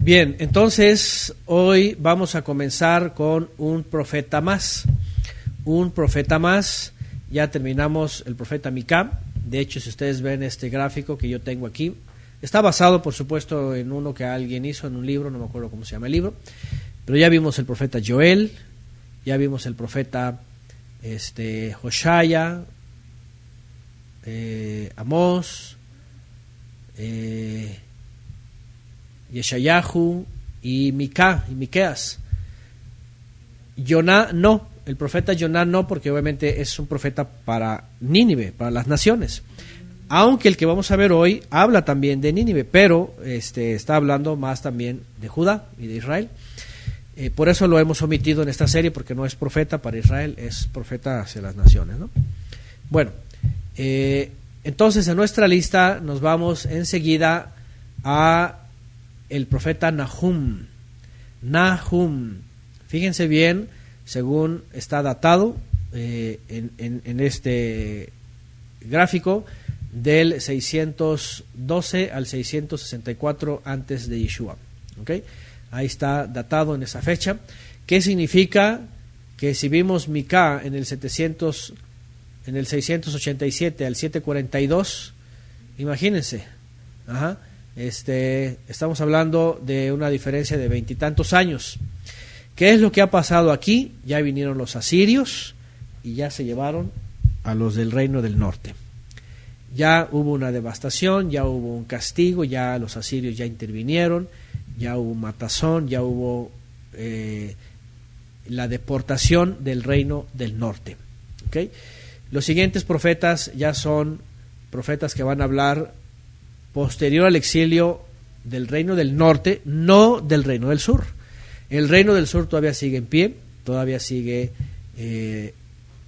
Bien, entonces hoy vamos a comenzar con un profeta más. Un profeta más. Ya terminamos el profeta Micá. De hecho, si ustedes ven este gráfico que yo tengo aquí, está basado, por supuesto, en uno que alguien hizo en un libro, no me acuerdo cómo se llama el libro, pero ya vimos el profeta Joel, ya vimos el profeta Hoshaya, Amós, Yeshayahu y Micá y Miqueas. Yoná no, el profeta Yoná no, porque obviamente es un profeta para Nínive, para las naciones. Aunque el que vamos a ver hoy habla también de Nínive, pero está hablando más también de Judá y de Israel. Por eso lo hemos omitido en esta serie, porque no es profeta para Israel, es profeta hacia las naciones, ¿no? Bueno, entonces en nuestra lista nos vamos enseguida a el profeta Nahum. Nahum, fíjense bien, según está datado en este gráfico, del 612 al 664 antes de Yeshua. ¿Okay? Ahí está datado en esa fecha. ¿Qué significa? Que si vimos Micá en el 687 al 742, imagínense, estamos hablando de una diferencia de 20 y tantos años. ¿Qué es lo que ha pasado aquí? Ya vinieron los asirios y ya se llevaron a los del reino del norte. Ya hubo una devastación, ya hubo un castigo, ya los asirios ya intervinieron, ya hubo matazón, ya hubo la deportación del reino del norte. ¿Okay? Los siguientes profetas ya son profetas que van a hablar posterior al exilio del reino del norte, no del reino del sur. El reino del sur todavía sigue en pie, todavía sigue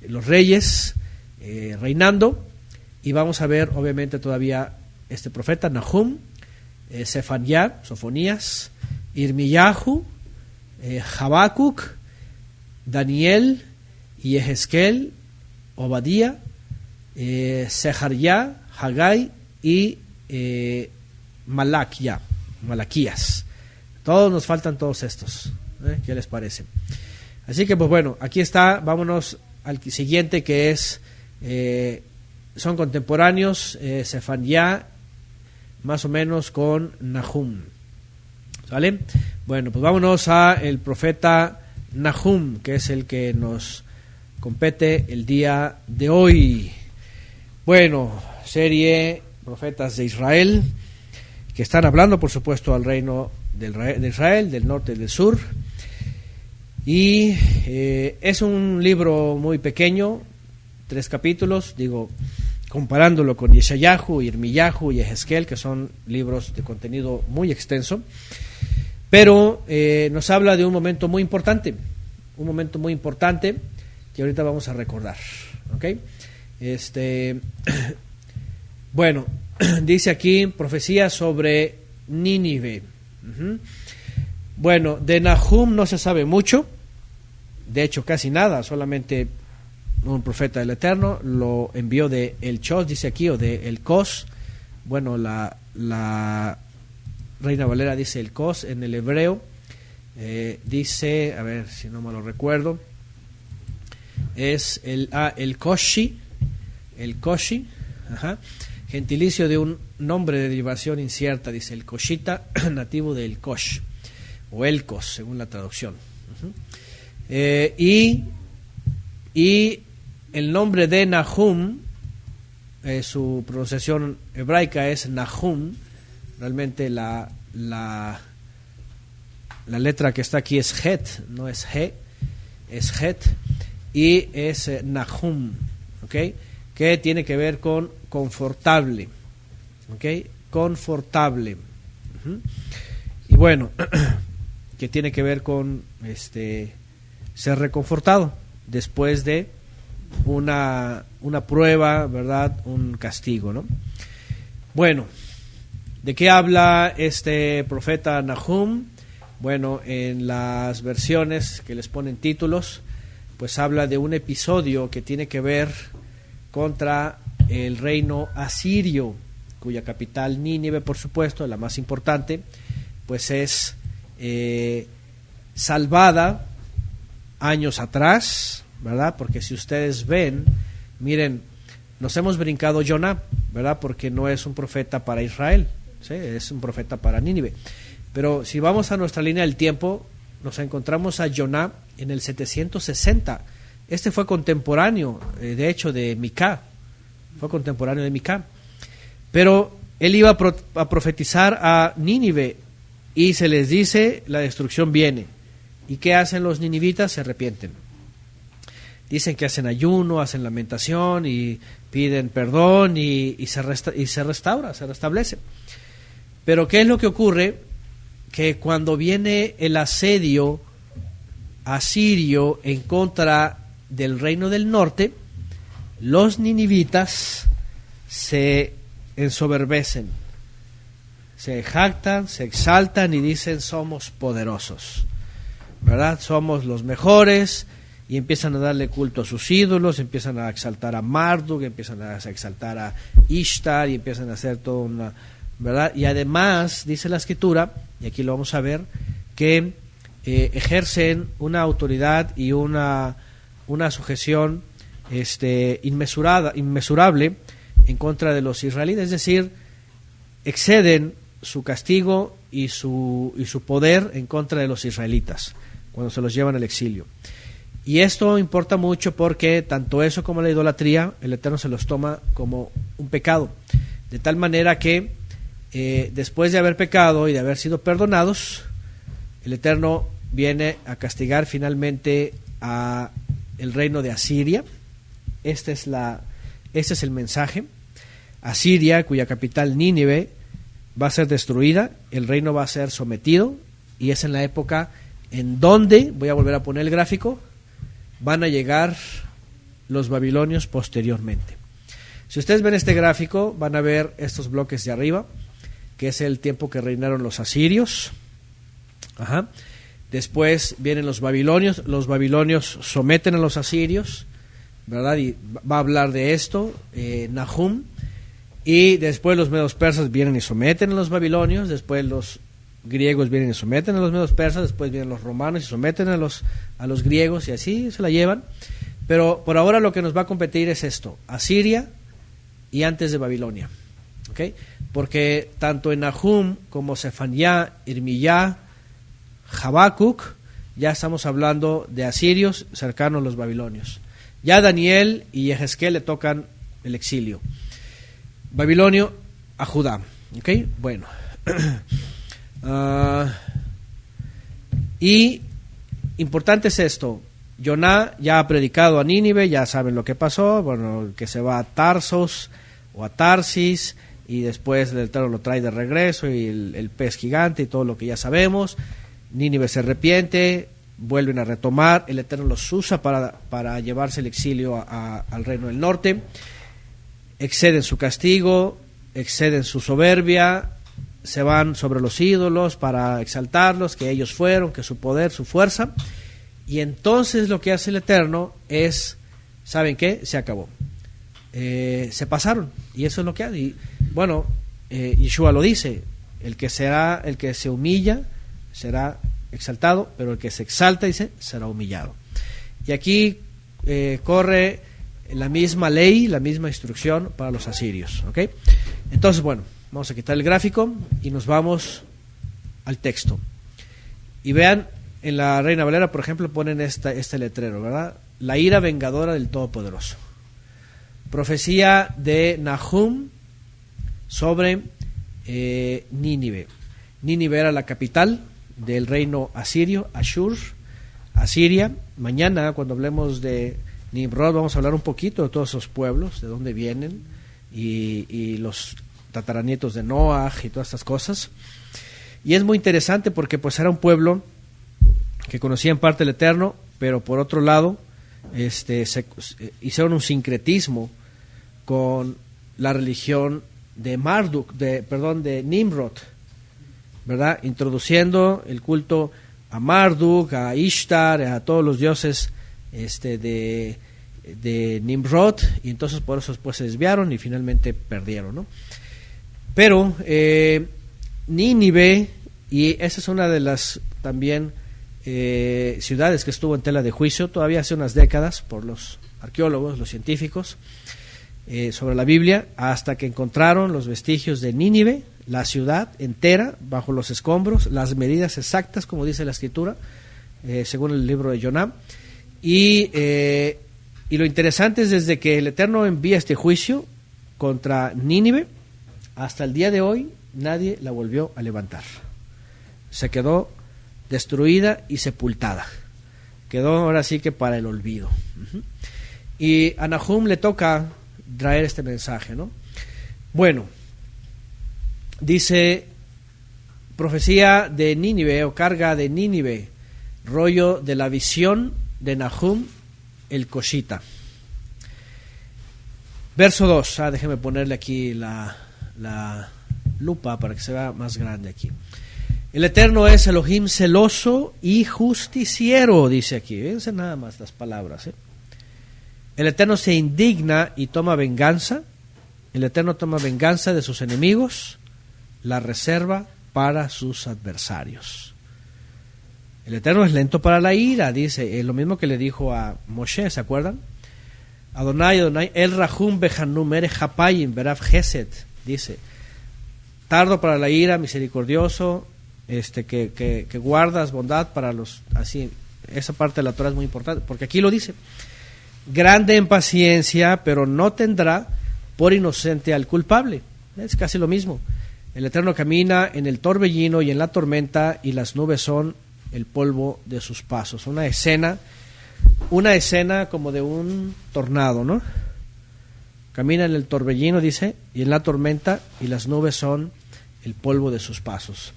los reyes reinando, y vamos a ver obviamente todavía este profeta Nahum, Sofonías, Irmiyahu, Habacuc, Daniel, Yehezkel, Obadía, Sejarya, Hagai y Malaquías. Todos nos faltan todos estos. ¿Qué les parece? Así que pues bueno, aquí está. Vámonos al siguiente, que es son contemporáneos, Sefanyá más o menos con Nahum. ¿Vale? Bueno, pues vámonos a el profeta Nahum, que es el que nos compete el día de hoy. Bueno, serie profetas de Israel, que están hablando, por supuesto, al reino de Israel, del norte y del sur. Y es un libro muy pequeño, 3 capítulos, comparándolo con Yeshayahu, Irmiyahu y Yehezkel, que son libros de contenido muy extenso. Pero nos habla de un momento muy importante que ahorita vamos a recordar. ¿Okay? Bueno, dice aquí profecía sobre Nínive. Bueno, de Nahum no se sabe mucho, de hecho casi nada, solamente un profeta del Eterno lo envió de El Chos, dice aquí, o de El Cos. Bueno, la Reina Valera dice El Cos, en el hebreo dice, a ver si no me lo recuerdo, es el Koshi, gentilicio de un nombre de derivación incierta, dice el Koshita, nativo del Kosh, o Elcos, según la traducción. Y el nombre de Nahum, su pronunciación hebraica es Nahum. Realmente la letra que está aquí es Het, no es He, es Het, y es Nahum, ¿okay? Que tiene que ver con confortable, ¿okay? Confortable. Y bueno, que tiene que ver con ser reconfortado después de una prueba, ¿verdad? Un castigo, ¿no? Bueno, ¿de qué habla este profeta Nahum? Bueno, en las versiones que les ponen títulos, pues habla de un episodio que tiene que ver contra el reino asirio, cuya capital Nínive, por supuesto, la más importante, pues es salvada años atrás, ¿verdad? Porque si ustedes ven, miren, nos hemos brincado Jonah, ¿verdad? Porque no es un profeta para Israel, ¿sí? Es un profeta para Nínive. Pero si vamos a nuestra línea del tiempo, nos encontramos a Jonah en el 760. Este fue contemporáneo, de hecho, de Micá. Fue contemporáneo de Micá. Pero él iba a profetizar a Nínive y se les dice, la destrucción viene. ¿Y qué hacen los ninivitas? Se arrepienten. Dicen que hacen ayuno, hacen lamentación y piden perdón y se restaura, se restablece. Pero ¿qué es lo que ocurre? Que cuando viene el asedio asirio en contra del reino del norte, los ninivitas se ensoberbecen, se jactan, se exaltan y dicen somos poderosos, ¿verdad? Somos los mejores, y empiezan a darle culto a sus ídolos, empiezan a exaltar a Marduk, empiezan a exaltar a Ishtar y empiezan a hacer toda una, ¿verdad? Y además dice la escritura, y aquí lo vamos a ver, que ejercen una autoridad y una sujeción inmesurable en contra de los israelitas, es decir, exceden su castigo y su poder en contra de los israelitas cuando se los llevan al exilio. Y esto importa mucho porque tanto eso como la idolatría, el Eterno se los toma como un pecado, de tal manera que después de haber pecado y de haber sido perdonados, el Eterno viene a castigar finalmente a el reino de Asiria. Este es el mensaje. Asiria, cuya capital Nínive va a ser destruida, el reino va a ser sometido, y es en la época en donde, voy a volver a poner el gráfico, van a llegar los babilonios posteriormente. Si ustedes ven este gráfico, van a ver estos bloques de arriba, que es el tiempo que reinaron los asirios. Ajá. Después vienen los babilonios someten a los asirios, ¿verdad? Y va a hablar de esto, Nahum. Y después los medos persas vienen y someten a los babilonios, después los griegos vienen y someten a los medos persas, después vienen los romanos y someten a los griegos, y así se la llevan. Pero por ahora lo que nos va a competir es esto, Asiria y antes de Babilonia, ¿okay? Porque tanto en Nahum como Sefanía, Irmiyá, Habacuc, ya estamos hablando de asirios cercanos a los babilonios. Ya Daniel y Ezequiel le tocan el exilio. Babilonio a Judá, ¿ok? Bueno. Y importante es esto, Jonah ya ha predicado a Nínive, ya saben lo que pasó, bueno, que se va a Tarsos o a Tarsis, y después el Eterno lo trae de regreso, y el pez gigante y todo lo que ya sabemos. Nínive se arrepiente, vuelven a retomar, el Eterno los usa para llevarse el exilio al reino del norte, exceden su castigo, exceden su soberbia, se van sobre los ídolos para exaltarlos, que ellos fueron, que su poder, su fuerza, y entonces lo que hace el Eterno es, ¿saben qué? Se acabó. Se pasaron, y eso es lo que hace. Y bueno, Yeshua lo dice, el que se humilla será exaltado, pero el que se exalta, dice, será humillado. Y aquí corre la misma ley, la misma instrucción para los asirios, ¿ok? Entonces, bueno, vamos a quitar el gráfico y nos vamos al texto. Y vean, en la Reina Valera, por ejemplo, ponen este letrero, ¿verdad? La ira vengadora del Todopoderoso. Profecía de Nahum sobre Nínive. Nínive era la capital del reino asirio, Ashur, Asiria. Mañana, cuando hablemos de Nimrod, vamos a hablar un poquito de todos esos pueblos, de dónde vienen, y los tataranietos de Noah y todas estas cosas. Y es muy interesante porque pues era un pueblo que conocía en parte el Eterno, pero por otro lado hicieron un sincretismo con la religión de de Nimrod, ¿verdad? Introduciendo el culto a Marduk, a Ishtar, a todos los dioses de Nimrod, y entonces por eso después se desviaron y finalmente perdieron, ¿no? Pero Nínive, y esa es una de las también ciudades que estuvo en tela de juicio todavía hace unas décadas por los arqueólogos, los científicos, sobre la Biblia, hasta que encontraron los vestigios de Nínive, la ciudad entera bajo los escombros, las medidas exactas, como dice la Escritura, según el libro de Jonás. Y lo interesante es desde que el Eterno envía este juicio contra Nínive, hasta el día de hoy nadie la volvió a levantar. Se quedó destruida y sepultada. Quedó ahora sí que para el olvido. Y a Nahum le toca traer este mensaje, ¿no? Bueno, dice profecía de Nínive o carga de Nínive, rollo de la visión de Nahum el Coshita. Verso 2, déjeme ponerle aquí la lupa para que se vea más grande aquí. El Eterno es Elohim celoso y justiciero, dice aquí. Fíjense nada más las palabras. El Eterno se indigna y toma venganza. El Eterno toma venganza de sus enemigos, la reserva para sus adversarios. El Eterno es lento para la ira, dice. Es lo mismo que le dijo a Moshe, ¿se acuerdan? Adonai, Adonai, el Rahum Behanum Ere Hapayim Berav Gesed, dice. Tardo para la ira, misericordioso, que guardas bondad para los, así, esa parte de la Torah es muy importante, porque aquí lo dice, grande en paciencia, pero no tendrá por inocente al culpable. Es casi lo mismo. El Eterno camina en el torbellino y en la tormenta, y las nubes son el polvo de sus pasos. Una escena como de un tornado, ¿no? Camina en el torbellino, dice, y en la tormenta, y las nubes son el polvo de sus pasos.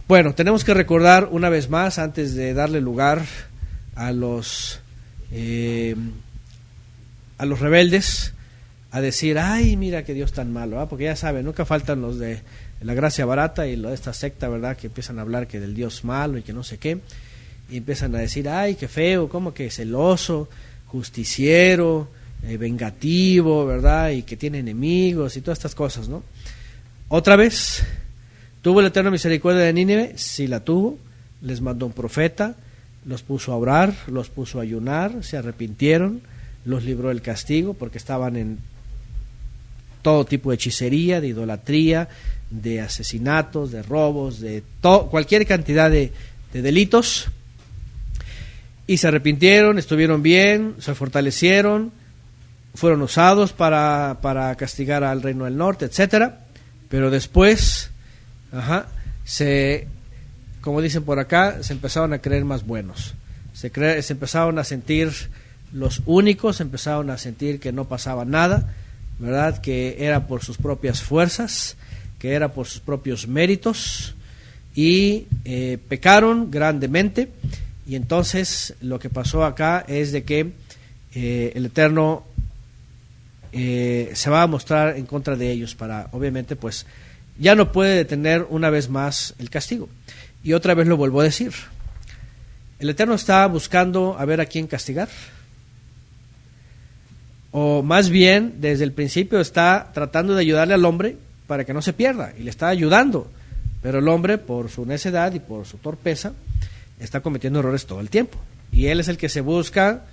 Bueno, tenemos que recordar una vez más, antes de darle lugar a los rebeldes, a decir, ay, mira que Dios tan malo, ¿eh? Porque ya saben, nunca faltan los de la gracia barata y lo de esta secta, ¿verdad? Que empiezan a hablar que del Dios malo y que no sé qué, y empiezan a decir, ay, qué feo, como que celoso, justiciero, vengativo, ¿verdad? Y que tiene enemigos y todas estas cosas, ¿no? Otra vez, ¿tuvo el Eterno misericordia de Nínive? Sí la tuvo, les mandó un profeta, los puso a orar, los puso a ayunar, se arrepintieron, los libró del castigo porque estaban en todo tipo de hechicería, de idolatría, de asesinatos, de robos, de cualquier cantidad de delitos, y se arrepintieron, estuvieron bien, se fortalecieron, fueron usados para castigar al reino del norte, etcétera. Pero después, como dicen por acá, se empezaron a creer más buenos. Se empezaron a sentir los únicos, empezaron a sentir que no pasaba nada, ¿verdad? Que era por sus propias fuerzas, que era por sus propios méritos, y pecaron grandemente. Y entonces lo que pasó acá es de que el Eterno se va a mostrar en contra de ellos para, obviamente, pues ya no puede detener una vez más el castigo. Y otra vez lo vuelvo a decir, el Eterno está buscando a ver a quién castigar, o más bien desde el principio está tratando de ayudarle al hombre para que no se pierda, y le está ayudando, pero el hombre, por su necedad y por su torpeza, está cometiendo errores todo el tiempo, y él es el que se busca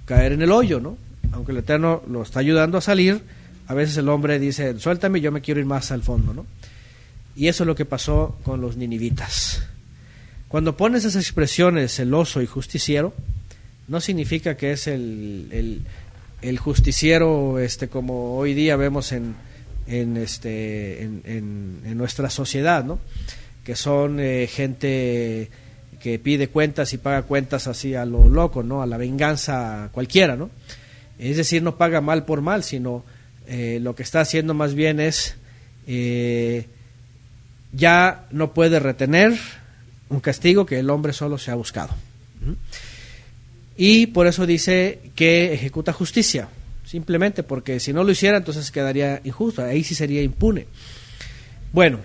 caer en el hoyo, ¿no? Aunque el Eterno lo está ayudando a salir, a veces el hombre dice, suéltame, yo me quiero ir más al fondo, ¿no? Y eso es lo que pasó con los ninivitas. Cuando pones esas expresiones, celoso y justiciero, no significa que es el justiciero como hoy día vemos en nuestra sociedad, ¿no? Que son gente que pide cuentas y paga cuentas así a lo loco, ¿no? A la venganza cualquiera, ¿no? Es decir, no paga mal por mal, sino lo que está haciendo más bien es ya no puede retener un castigo que el hombre solo se ha buscado. Y por eso dice que ejecuta justicia, simplemente porque si no lo hiciera entonces quedaría injusto, ahí sí sería impune. Bueno,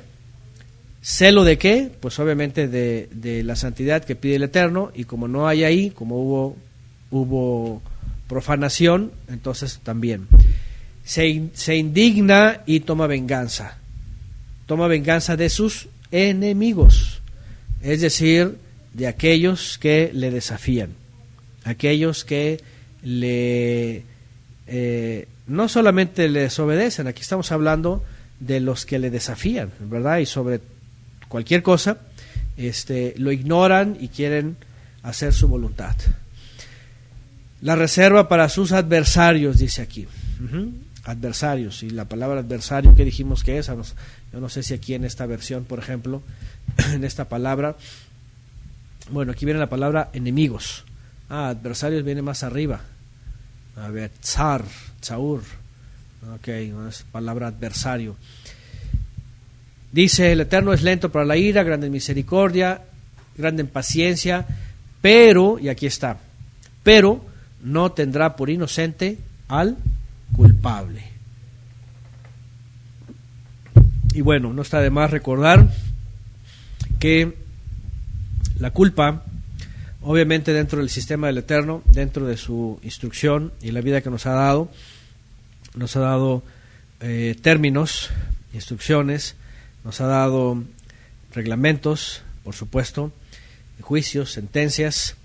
¿celo de qué? Pues obviamente de la santidad que pide el Eterno, y como no hay ahí, como hubo profanación, entonces también se indigna y toma venganza de sus enemigos. es decir, de aquellos que le desafían, aquellos que no solamente le desobedecen, aquí estamos hablando de los que le desafían, ¿verdad? Y sobre cualquier cosa, lo ignoran y quieren hacer su voluntad. La reserva para sus adversarios, dice aquí. Adversarios, y la palabra adversario, ¿qué dijimos que es? Yo no sé si aquí en esta versión, por ejemplo, en esta palabra, bueno, aquí viene la palabra enemigos. Adversarios viene más arriba. A ver, tzaur. Ok, es palabra adversario. Dice, el Eterno es lento para la ira, grande en misericordia, grande en paciencia, pero, y aquí está, pero no tendrá por inocente al culpable. Y bueno, no está de más recordar que la culpa, obviamente dentro del sistema del Eterno, dentro de su instrucción y la vida que nos ha dado términos, instrucciones, nos ha dado reglamentos, por supuesto, juicios, sentencias,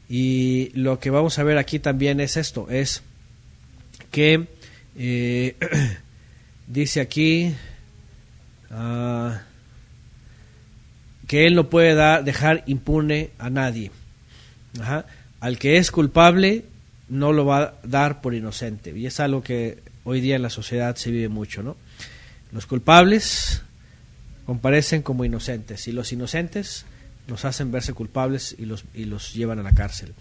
y lo que vamos a ver aquí también es esto, es que dice aquí que Él no puede dejar impune a nadie. Al que es culpable no lo va a dar por inocente, y es algo que hoy día en la sociedad se vive mucho, ¿no? Los culpables comparecen como inocentes y los inocentes los hacen verse culpables y los llevan a la cárcel.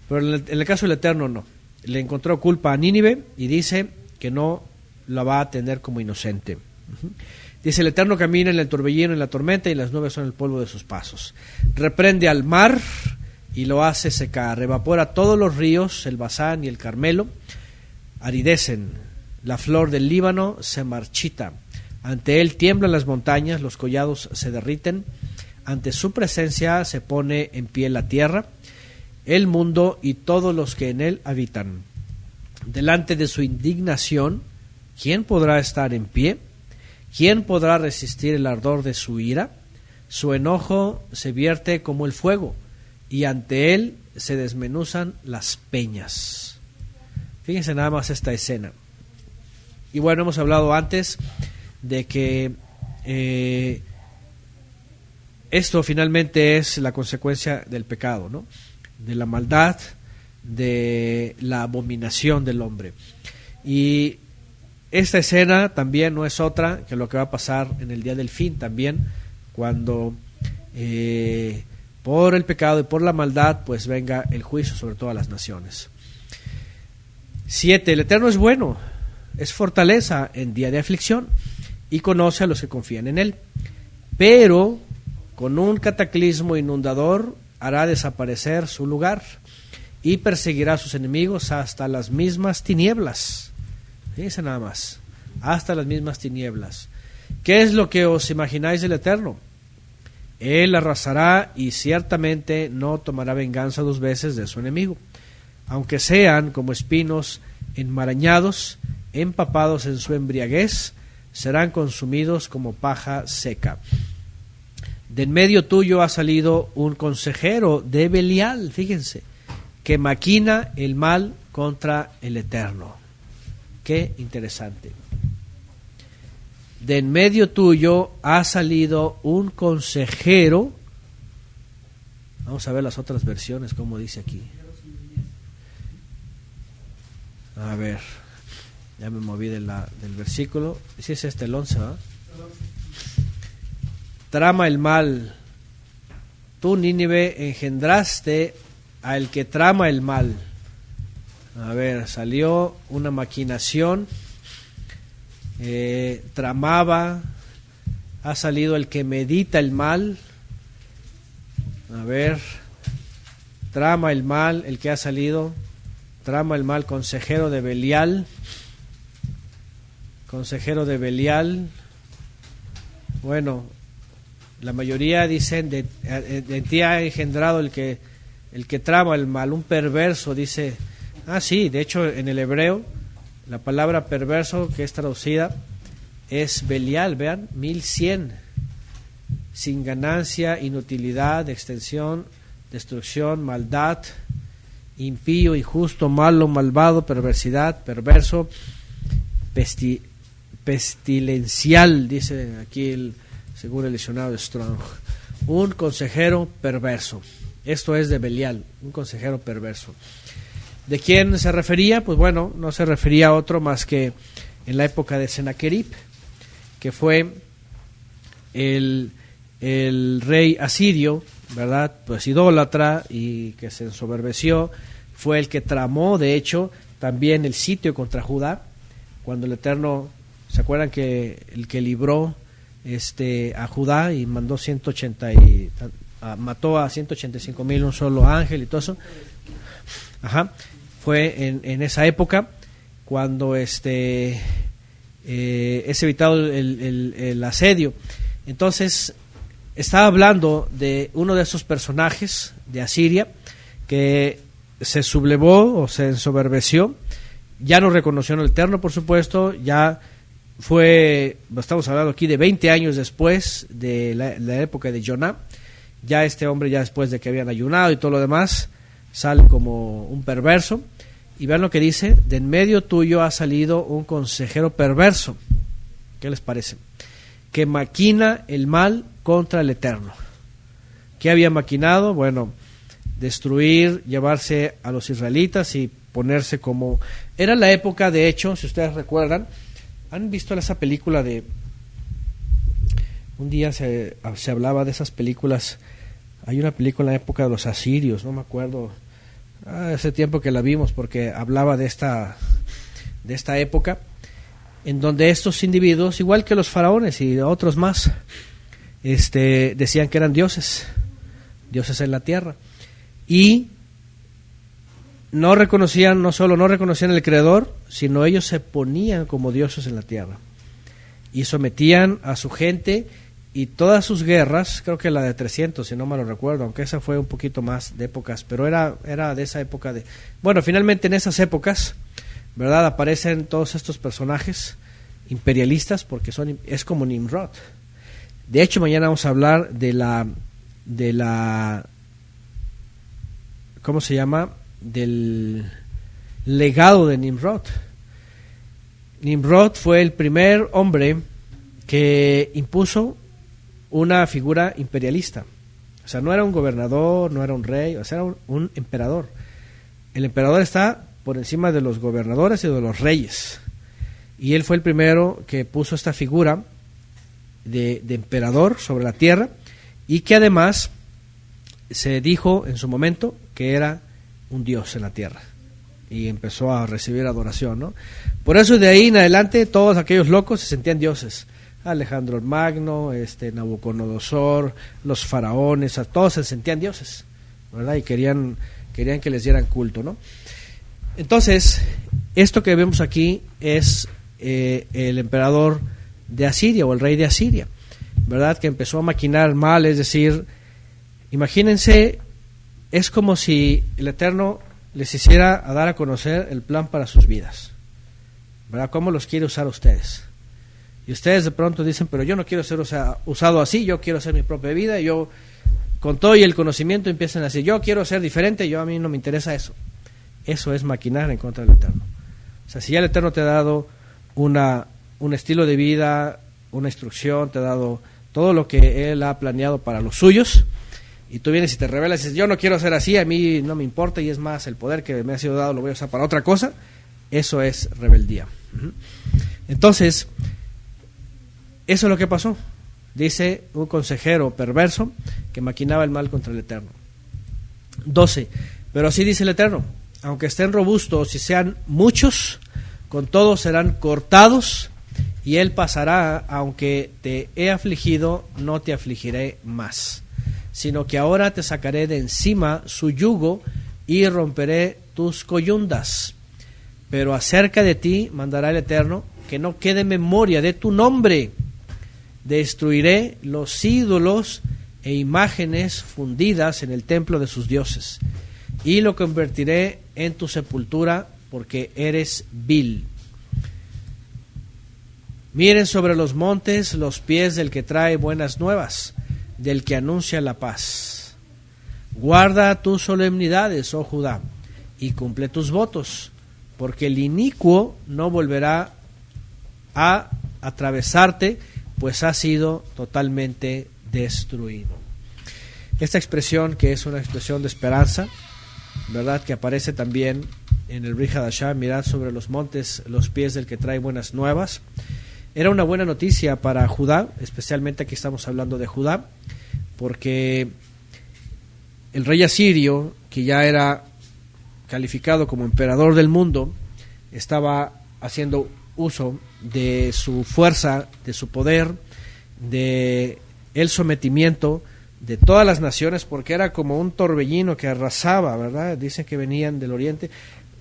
Pero en el caso del Eterno no. Le encontró culpa a Nínive y dice que no la va a tener como inocente. Dice, el Eterno camina en el torbellino, en la tormenta, y las nubes son el polvo de sus pasos. Reprende al mar y lo hace secar. Evapora todos los ríos, el Basán y el Carmelo aridecen. La flor del Líbano se marchita. Ante él tiemblan las montañas, los collados se derriten. Ante su presencia se pone en pie la tierra, el mundo y todos los que en él habitan. Delante de su indignación, ¿quién podrá estar en pie? ¿Quién podrá resistir el ardor de su ira? Su enojo se vierte como el fuego, y ante él se desmenuzan las peñas. Fíjense nada más esta escena. Y bueno, hemos hablado antes de que esto finalmente es la consecuencia del pecado, ¿no? De la maldad, de la abominación del hombre. Y esta escena también no es otra que lo que va a pasar en el día del fin también, cuando por el pecado y por la maldad pues venga el juicio sobre todas las naciones. 7. El Eterno es bueno, es fortaleza en día de aflicción y conoce a los que confían en él, pero con un cataclismo inundador hará desaparecer su lugar y perseguirá a sus enemigos hasta las mismas tinieblas. Fíjense nada más, hasta las mismas tinieblas. ¿Qué es lo que os imagináis del Eterno? Él arrasará y ciertamente no tomará venganza 2 veces de su enemigo, aunque sean como espinos enmarañados, empapados en su embriaguez, serán consumidos como paja seca. De en medio tuyo ha salido un consejero de Belial, fíjense, que maquina el mal contra el Eterno. Qué interesante. De en medio tuyo ha salido un consejero. Vamos a ver las otras versiones, como dice aquí. A ver, ya me moví del versículo. Si es el 11, ¿verdad? Trama el mal. Tú, Nínive, engendraste al que trama el mal. A ver, salió una maquinación, tramaba, ha salido el que medita el mal. A ver, trama el mal, el que ha salido, trama el mal, consejero de Belial. Consejero de Belial. Bueno, la mayoría dicen de ti ha engendrado el que trama el mal, un perverso, dice. Sí, de hecho en el hebreo la palabra perverso que es traducida es Belial, vean, 1100. sin ganancia, inutilidad, extensión, destrucción, maldad, impío, injusto, malo, malvado, perversidad, perverso, pestilencial, dice aquí según el diccionario de Strong, un consejero perverso. Esto es de Belial, un consejero perverso. ¿De quién se refería? Pues bueno, no se refería a otro más que en la época de Sennacherib, que fue el rey asirio, ¿verdad? Pues idólatra y que se ensoberbeció. Fue el que tramó, de hecho, también el sitio contra Judá, cuando el Eterno, ¿se acuerdan que el que libró a Judá y mandó mató a 185,000 un solo ángel y todo eso? Ajá. Fue en esa época cuando es evitado el asedio. Entonces estaba hablando de uno de esos personajes de Asiria que se sublevó o se ensoberbeció, ya no reconoció al Eterno, por supuesto, ya estamos hablando aquí de 20 años después de la época de Joná. Ya este hombre, ya después de que habían ayunado y todo lo demás, sale como un perverso. Y vean lo que dice: de en medio tuyo ha salido un consejero perverso. ¿Qué les parece? Que maquina el mal contra el Eterno. ¿Qué había maquinado? Bueno, destruir, llevarse a los israelitas y ponerse como... Era la época, de hecho, si ustedes recuerdan, ¿han visto esa película de... Un día se hablaba de esas películas. Hay una película en la época de los asirios, no me acuerdo, hace tiempo que la vimos, porque hablaba de esta época, en donde estos individuos, igual que los faraones y otros más, decían que eran dioses en la tierra, y no solo no reconocían el Creador, sino ellos se ponían como dioses en la tierra, y sometían a su gente. Y todas sus guerras, creo que la de 300, si no me lo recuerdo, aunque esa fue un poquito más de épocas, pero era de esa época de... Bueno, finalmente en esas épocas, ¿verdad?, aparecen todos estos personajes imperialistas, porque es como Nimrod. De hecho, mañana vamos a hablar de la ¿cómo se llama?, del legado de Nimrod. Nimrod fue el primer hombre que impuso una figura imperialista. O sea, no era un gobernador, no era un rey, o sea, era un emperador. El emperador está por encima de los gobernadores y de los reyes. Y él fue el primero que puso esta figura de emperador sobre la tierra, y que además se dijo en su momento que era un dios en la tierra. Y empezó a recibir adoración, ¿no? Por eso de ahí en adelante todos aquellos locos se sentían dioses. Alejandro el Magno, Nabucodonosor, los faraones, todos se sentían dioses, ¿verdad? Y querían que les dieran culto, ¿no? Entonces, esto que vemos aquí es el emperador de Asiria, o el rey de Asiria, ¿verdad? Que empezó a maquinar mal, es decir, imagínense, es como si el Eterno les hiciera dar a conocer el plan para sus vidas, ¿verdad? ¿Cómo los quiere usar ustedes? Y ustedes de pronto dicen, pero yo no quiero ser usado así, yo quiero hacer mi propia vida, y yo con todo y el conocimiento empiezan a decir, yo quiero ser diferente, a mí no me interesa eso. Eso es maquinar en contra del Eterno. O sea, si ya el Eterno te ha dado un estilo de vida, una instrucción, te ha dado todo lo que Él ha planeado para los suyos, y tú vienes y te rebelas y dices, yo no quiero ser así, a mí no me importa, y es más, el poder que me ha sido dado lo voy a usar para otra cosa, eso es rebeldía. Entonces, eso es lo que pasó. Dice un consejero perverso que maquinaba el mal contra el Eterno. 12. Pero así dice el Eterno, aunque estén robustos y sean muchos, con todo serán cortados, y Él pasará, aunque te he afligido, no te afligiré más, sino que ahora te sacaré de encima su yugo y romperé tus coyundas. Pero acerca de ti mandará el Eterno que no quede memoria de tu nombre. Destruiré los ídolos e imágenes fundidas en el templo de sus dioses, y lo convertiré en tu sepultura, porque eres vil. Miren sobre los montes los pies del que trae buenas nuevas, del que anuncia la paz. Guarda tus solemnidades, oh Judá, y cumple tus votos, porque el inicuo no volverá a atravesarte, pues ha sido totalmente destruido. Esta expresión, que es una expresión de esperanza, ¿verdad?, que aparece también en el Brit Hadashah, mirad sobre los montes los pies del que trae buenas nuevas, era una buena noticia para Judá, especialmente aquí estamos hablando de Judá, porque el rey asirio, que ya era calificado como emperador del mundo, estaba haciendo uso de su fuerza, de su poder, de el sometimiento de todas las naciones, porque era como un torbellino que arrasaba, ¿verdad? Dicen que venían del oriente.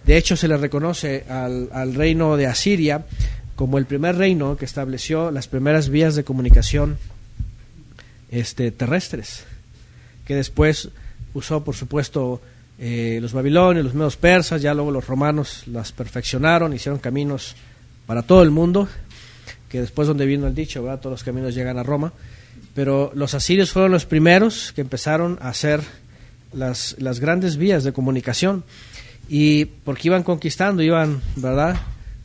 De hecho, se le reconoce al reino de Asiria como el primer reino que estableció las primeras vías de comunicación terrestres, que después usó, por supuesto, los babilonios, los medos persas, ya luego los romanos las perfeccionaron, hicieron caminos para todo el mundo, que después donde vino el dicho, ¿verdad?, todos los caminos llegan a Roma, pero los asirios fueron los primeros que empezaron a hacer las grandes vías de comunicación, y porque iban conquistando, iban, ¿verdad?,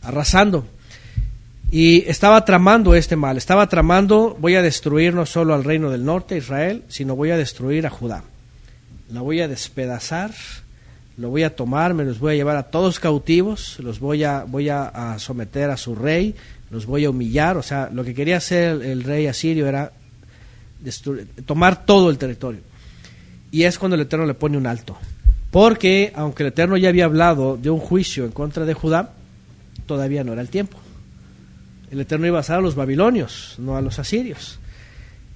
arrasando, y estaba tramando este mal, estaba tramando: voy a destruir no solo al reino del norte, Israel, sino voy a destruir a Judá, la voy a despedazar, lo voy a tomar, me los voy a llevar a todos cautivos, los voy a someter a su rey, los voy a humillar. O sea, lo que quería hacer el rey asirio era tomar todo el territorio. Y es cuando el Eterno le pone un alto, porque aunque el Eterno ya había hablado de un juicio en contra de Judá, todavía no era el tiempo. El Eterno iba a usar a los babilonios, no a los asirios.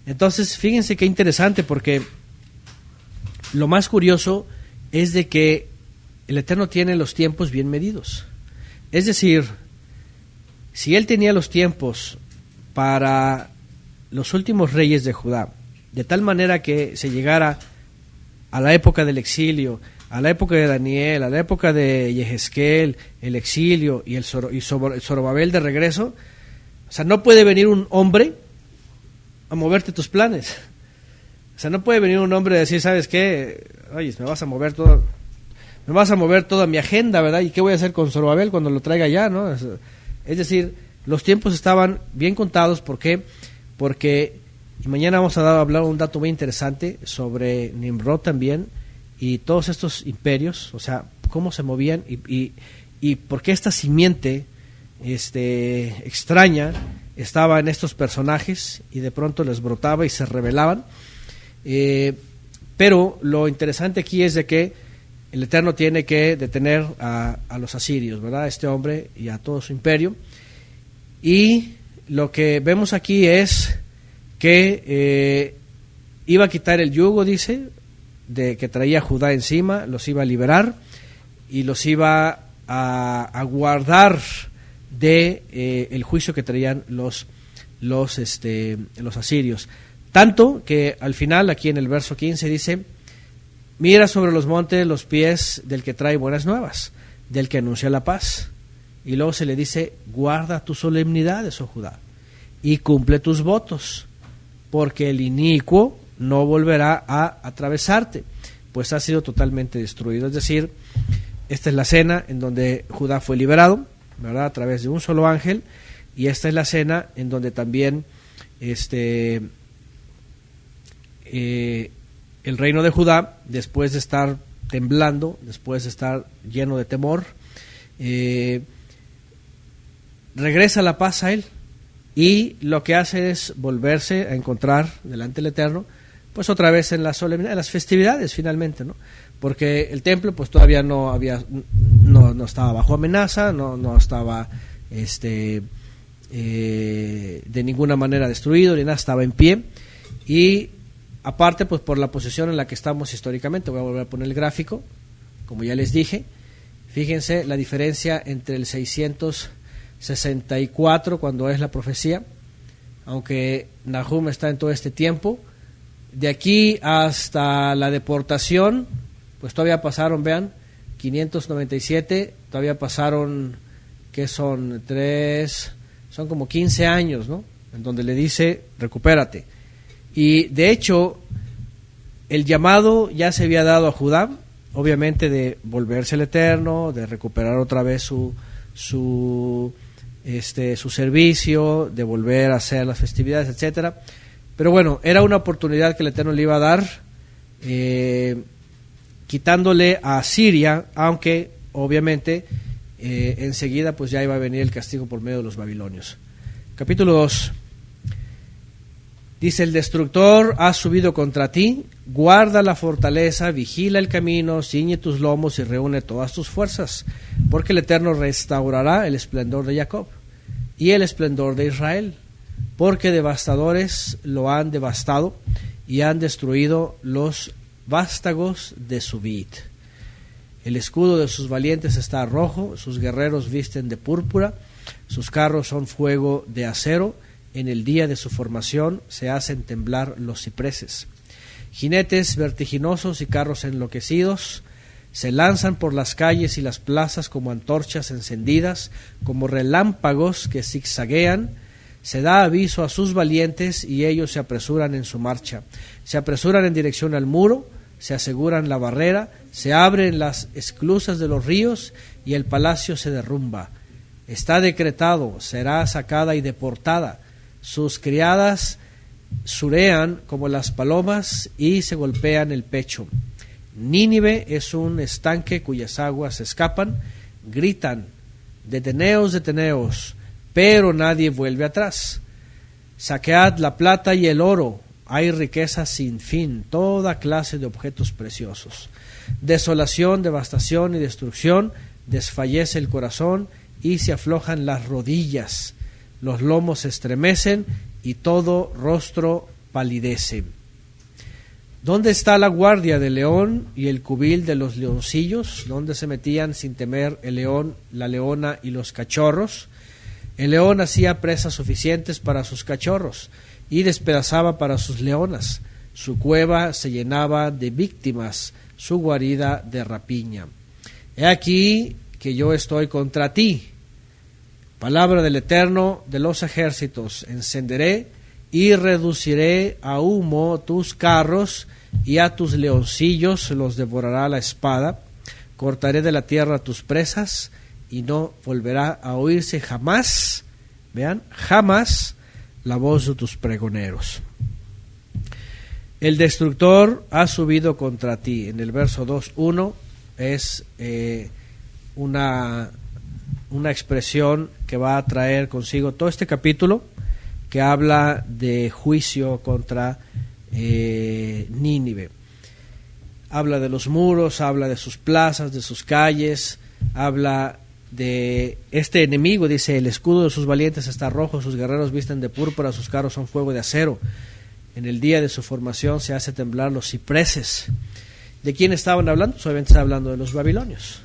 Entonces, fíjense qué interesante, porque lo más curioso es de que el Eterno tiene los tiempos bien medidos. Es decir, si Él tenía los tiempos para los últimos reyes de Judá, de tal manera que se llegara a la época del exilio, a la época de Daniel, a la época de Yehezkel, el exilio y Zorobabel de regreso, o sea, no puede venir un hombre a moverte tus planes. O sea, no puede venir un hombre a decir: ¿sabes qué? Oye, me vas a mover toda mi agenda, ¿verdad? ¿Y qué voy a hacer con Zorobabel cuando lo traiga ya, no? Es decir, los tiempos estaban bien contados. ¿Por qué? Porque, y mañana vamos a hablar un dato muy interesante sobre Nimrod también, y todos estos imperios, o sea, cómo se movían y por qué esta simiente extraña estaba en estos personajes y de pronto les brotaba y se rebelaban. Pero lo interesante aquí es de que el Eterno tiene que detener a los asirios, ¿verdad?, a este hombre y a todo su imperio. Y lo que vemos aquí es que iba a quitar el yugo, dice, de que traía Judá encima, los iba a liberar y los iba a guardar de el juicio que traían los asirios. Tanto que al final, aquí en el verso 15 dice: mira sobre los montes los pies del que trae buenas nuevas, del que anuncia la paz. Y luego se le dice: guarda tus solemnidades, oh Judá, y cumple tus votos, porque el inicuo no volverá a atravesarte, pues ha sido totalmente destruido. Es decir, esta es la cena en donde Judá fue liberado, ¿verdad?, a través de un solo ángel, y esta es la cena en donde también el reino de Judá, después de estar temblando, después de estar lleno de temor, regresa la paz a él, y lo que hace es volverse a encontrar delante del Eterno, pues otra vez en la solemnidad, en las festividades finalmente, ¿no? Porque el templo pues todavía no estaba bajo amenaza, no estaba de ninguna manera destruido, ni nada, estaba en pie. Y aparte, pues por la posición en la que estamos históricamente, voy a volver a poner el gráfico, como ya les dije, fíjense la diferencia entre el 664, cuando es la profecía, aunque Nahum está en todo este tiempo, de aquí hasta la deportación, pues todavía pasaron, vean, 597, todavía pasaron, ¿qué son? Son como 15 años, ¿no?, en donde le dice: recupérate. Y de hecho, el llamado ya se había dado a Judá, obviamente de volverse el Eterno, de recuperar otra vez su servicio, de volver a hacer las festividades, etcétera. Pero bueno, era una oportunidad que el Eterno le iba a dar, quitándole a Siria, aunque obviamente enseguida pues ya iba a venir el castigo por medio de los babilonios. Capítulo 2. Dice: el destructor ha subido contra ti, guarda la fortaleza, vigila el camino, ciñe tus lomos y reúne todas tus fuerzas, porque el Eterno restaurará el esplendor de Jacob y el esplendor de Israel, porque devastadores lo han devastado y han destruido los vástagos de su vid. El escudo de sus valientes está rojo, sus guerreros visten de púrpura, sus carros son fuego de acero. En el día de su formación se hacen temblar los cipreses. Jinetes vertiginosos y carros enloquecidos se lanzan por las calles y las plazas como antorchas encendidas, como relámpagos que zigzaguean. Se da aviso a sus valientes y ellos se apresuran en su marcha. Se apresuran en dirección al muro, se aseguran la barrera, se abren las esclusas de los ríos y el palacio se derrumba. Está decretado, será sacada y deportada. Sus criadas surean como las palomas y se golpean el pecho. Nínive es un estanque cuyas aguas escapan. Gritan: deteneos, deteneos, pero nadie vuelve atrás. Saquead la plata y el oro, hay riqueza sin fin, toda clase de objetos preciosos. Desolación, devastación y destrucción, desfallece el corazón y se aflojan las rodillas. Los lomos se estremecen y todo rostro palidece. ¿Dónde está la guardia del león y el cubil de los leoncillos? ¿Dónde se metían sin temer el león, la leona y los cachorros? El león hacía presas suficientes para sus cachorros y despedazaba para sus leonas. Su cueva se llenaba de víctimas, su guarida de rapiña. He aquí que yo estoy contra ti. Palabra del Eterno de los ejércitos: encenderé y reduciré a humo tus carros y a tus leoncillos los devorará la espada. Cortaré de la tierra tus presas y no volverá a oírse jamás, vean, jamás la voz de tus pregoneros. El destructor ha subido contra ti. En el verso 2:1 es una expresión que va a traer consigo todo este capítulo, que habla de juicio contra Nínive. Habla de los muros, habla de sus plazas, de sus calles, habla de este enemigo. Dice: el escudo de sus valientes está rojo, sus guerreros visten de púrpura, sus carros son fuego de acero. En el día de su formación se hace temblar los cipreses. ¿De quién estaban hablando? Obviamente está hablando de los babilonios.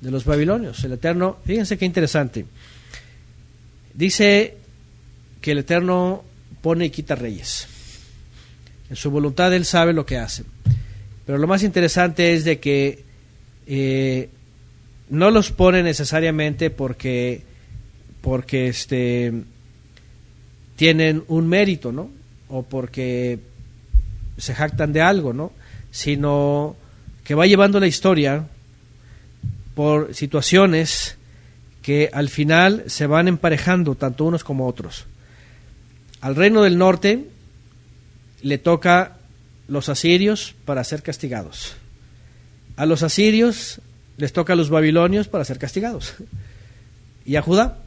De los babilonios. El Eterno, fíjense qué interesante. Dice que el Eterno pone y quita reyes. En su voluntad Él sabe lo que hace. Pero lo más interesante es de que no los pone necesariamente porque tienen un mérito, ¿no? O porque se jactan de algo, ¿no? Sino que va llevando la historia por situaciones que al final se van emparejando tanto unos como otros. Al reino del norte le toca los asirios para ser castigados. A los asirios les toca a los babilonios para ser castigados. Y a Judá,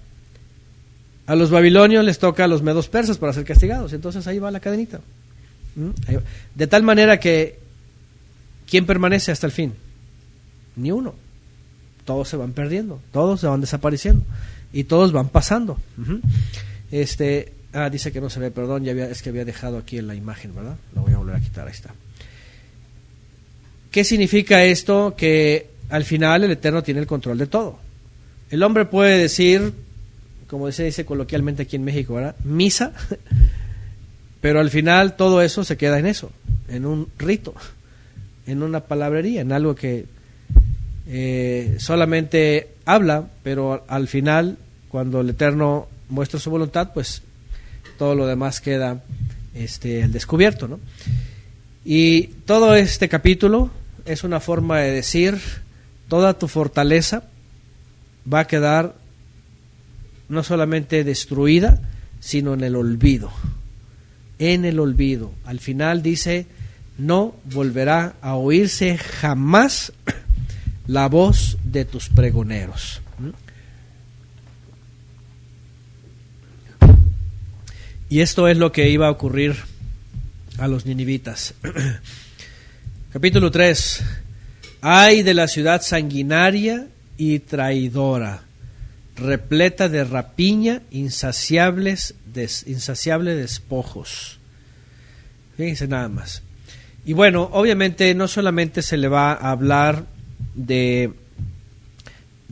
a los babilonios les toca a los medos persas para ser castigados. Entonces ahí va la cadenita. De tal manera que ¿quién permanece hasta el fin? Ni uno. Todos se van perdiendo, todos se van desapareciendo y todos van pasando. Dice que no se ve, perdón, es que había dejado aquí en la imagen, ¿verdad? La voy a volver a quitar, ahí está. ¿Qué significa esto? Que al final el Eterno tiene el control de todo. El hombre puede decir, como se dice coloquialmente aquí en México, ¿verdad? Misa, pero al final todo eso se queda en eso, en un rito, en una palabrería, en algo que solamente habla, pero al final, cuando el Eterno muestra su voluntad, pues todo lo demás queda al descubierto, ¿no? Y todo este capítulo es una forma de decir: toda tu fortaleza va a quedar no solamente destruida, sino en el olvido. En el olvido. Al final dice: no volverá a oírse jamás la voz de tus pregoneros. Y esto es lo que iba a ocurrir a los ninivitas. Capítulo 3. Ay de la ciudad sanguinaria y traidora, repleta de rapiña, insaciables despojos. Fíjense nada más. Y bueno, obviamente no solamente se le va a hablar de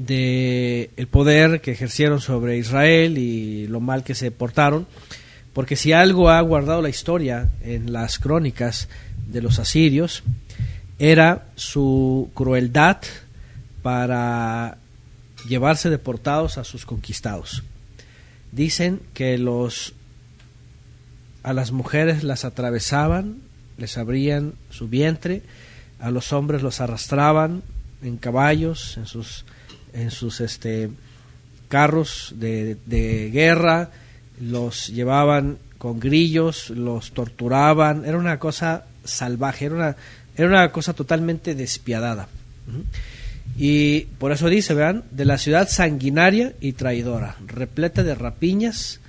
el poder que ejercieron sobre Israel y lo mal que se portaron, porque si algo ha guardado la historia en las crónicas de los asirios, era su crueldad para llevarse deportados a sus conquistados. Dicen que a las mujeres las atravesaban, les abrían su vientre, a los hombres los arrastraban en caballos, en sus carros de guerra, los llevaban con grillos, los torturaban. Era una cosa salvaje, era una cosa totalmente despiadada. Y por eso dice, vean, de la ciudad sanguinaria y traidora, repleta de rapiñas,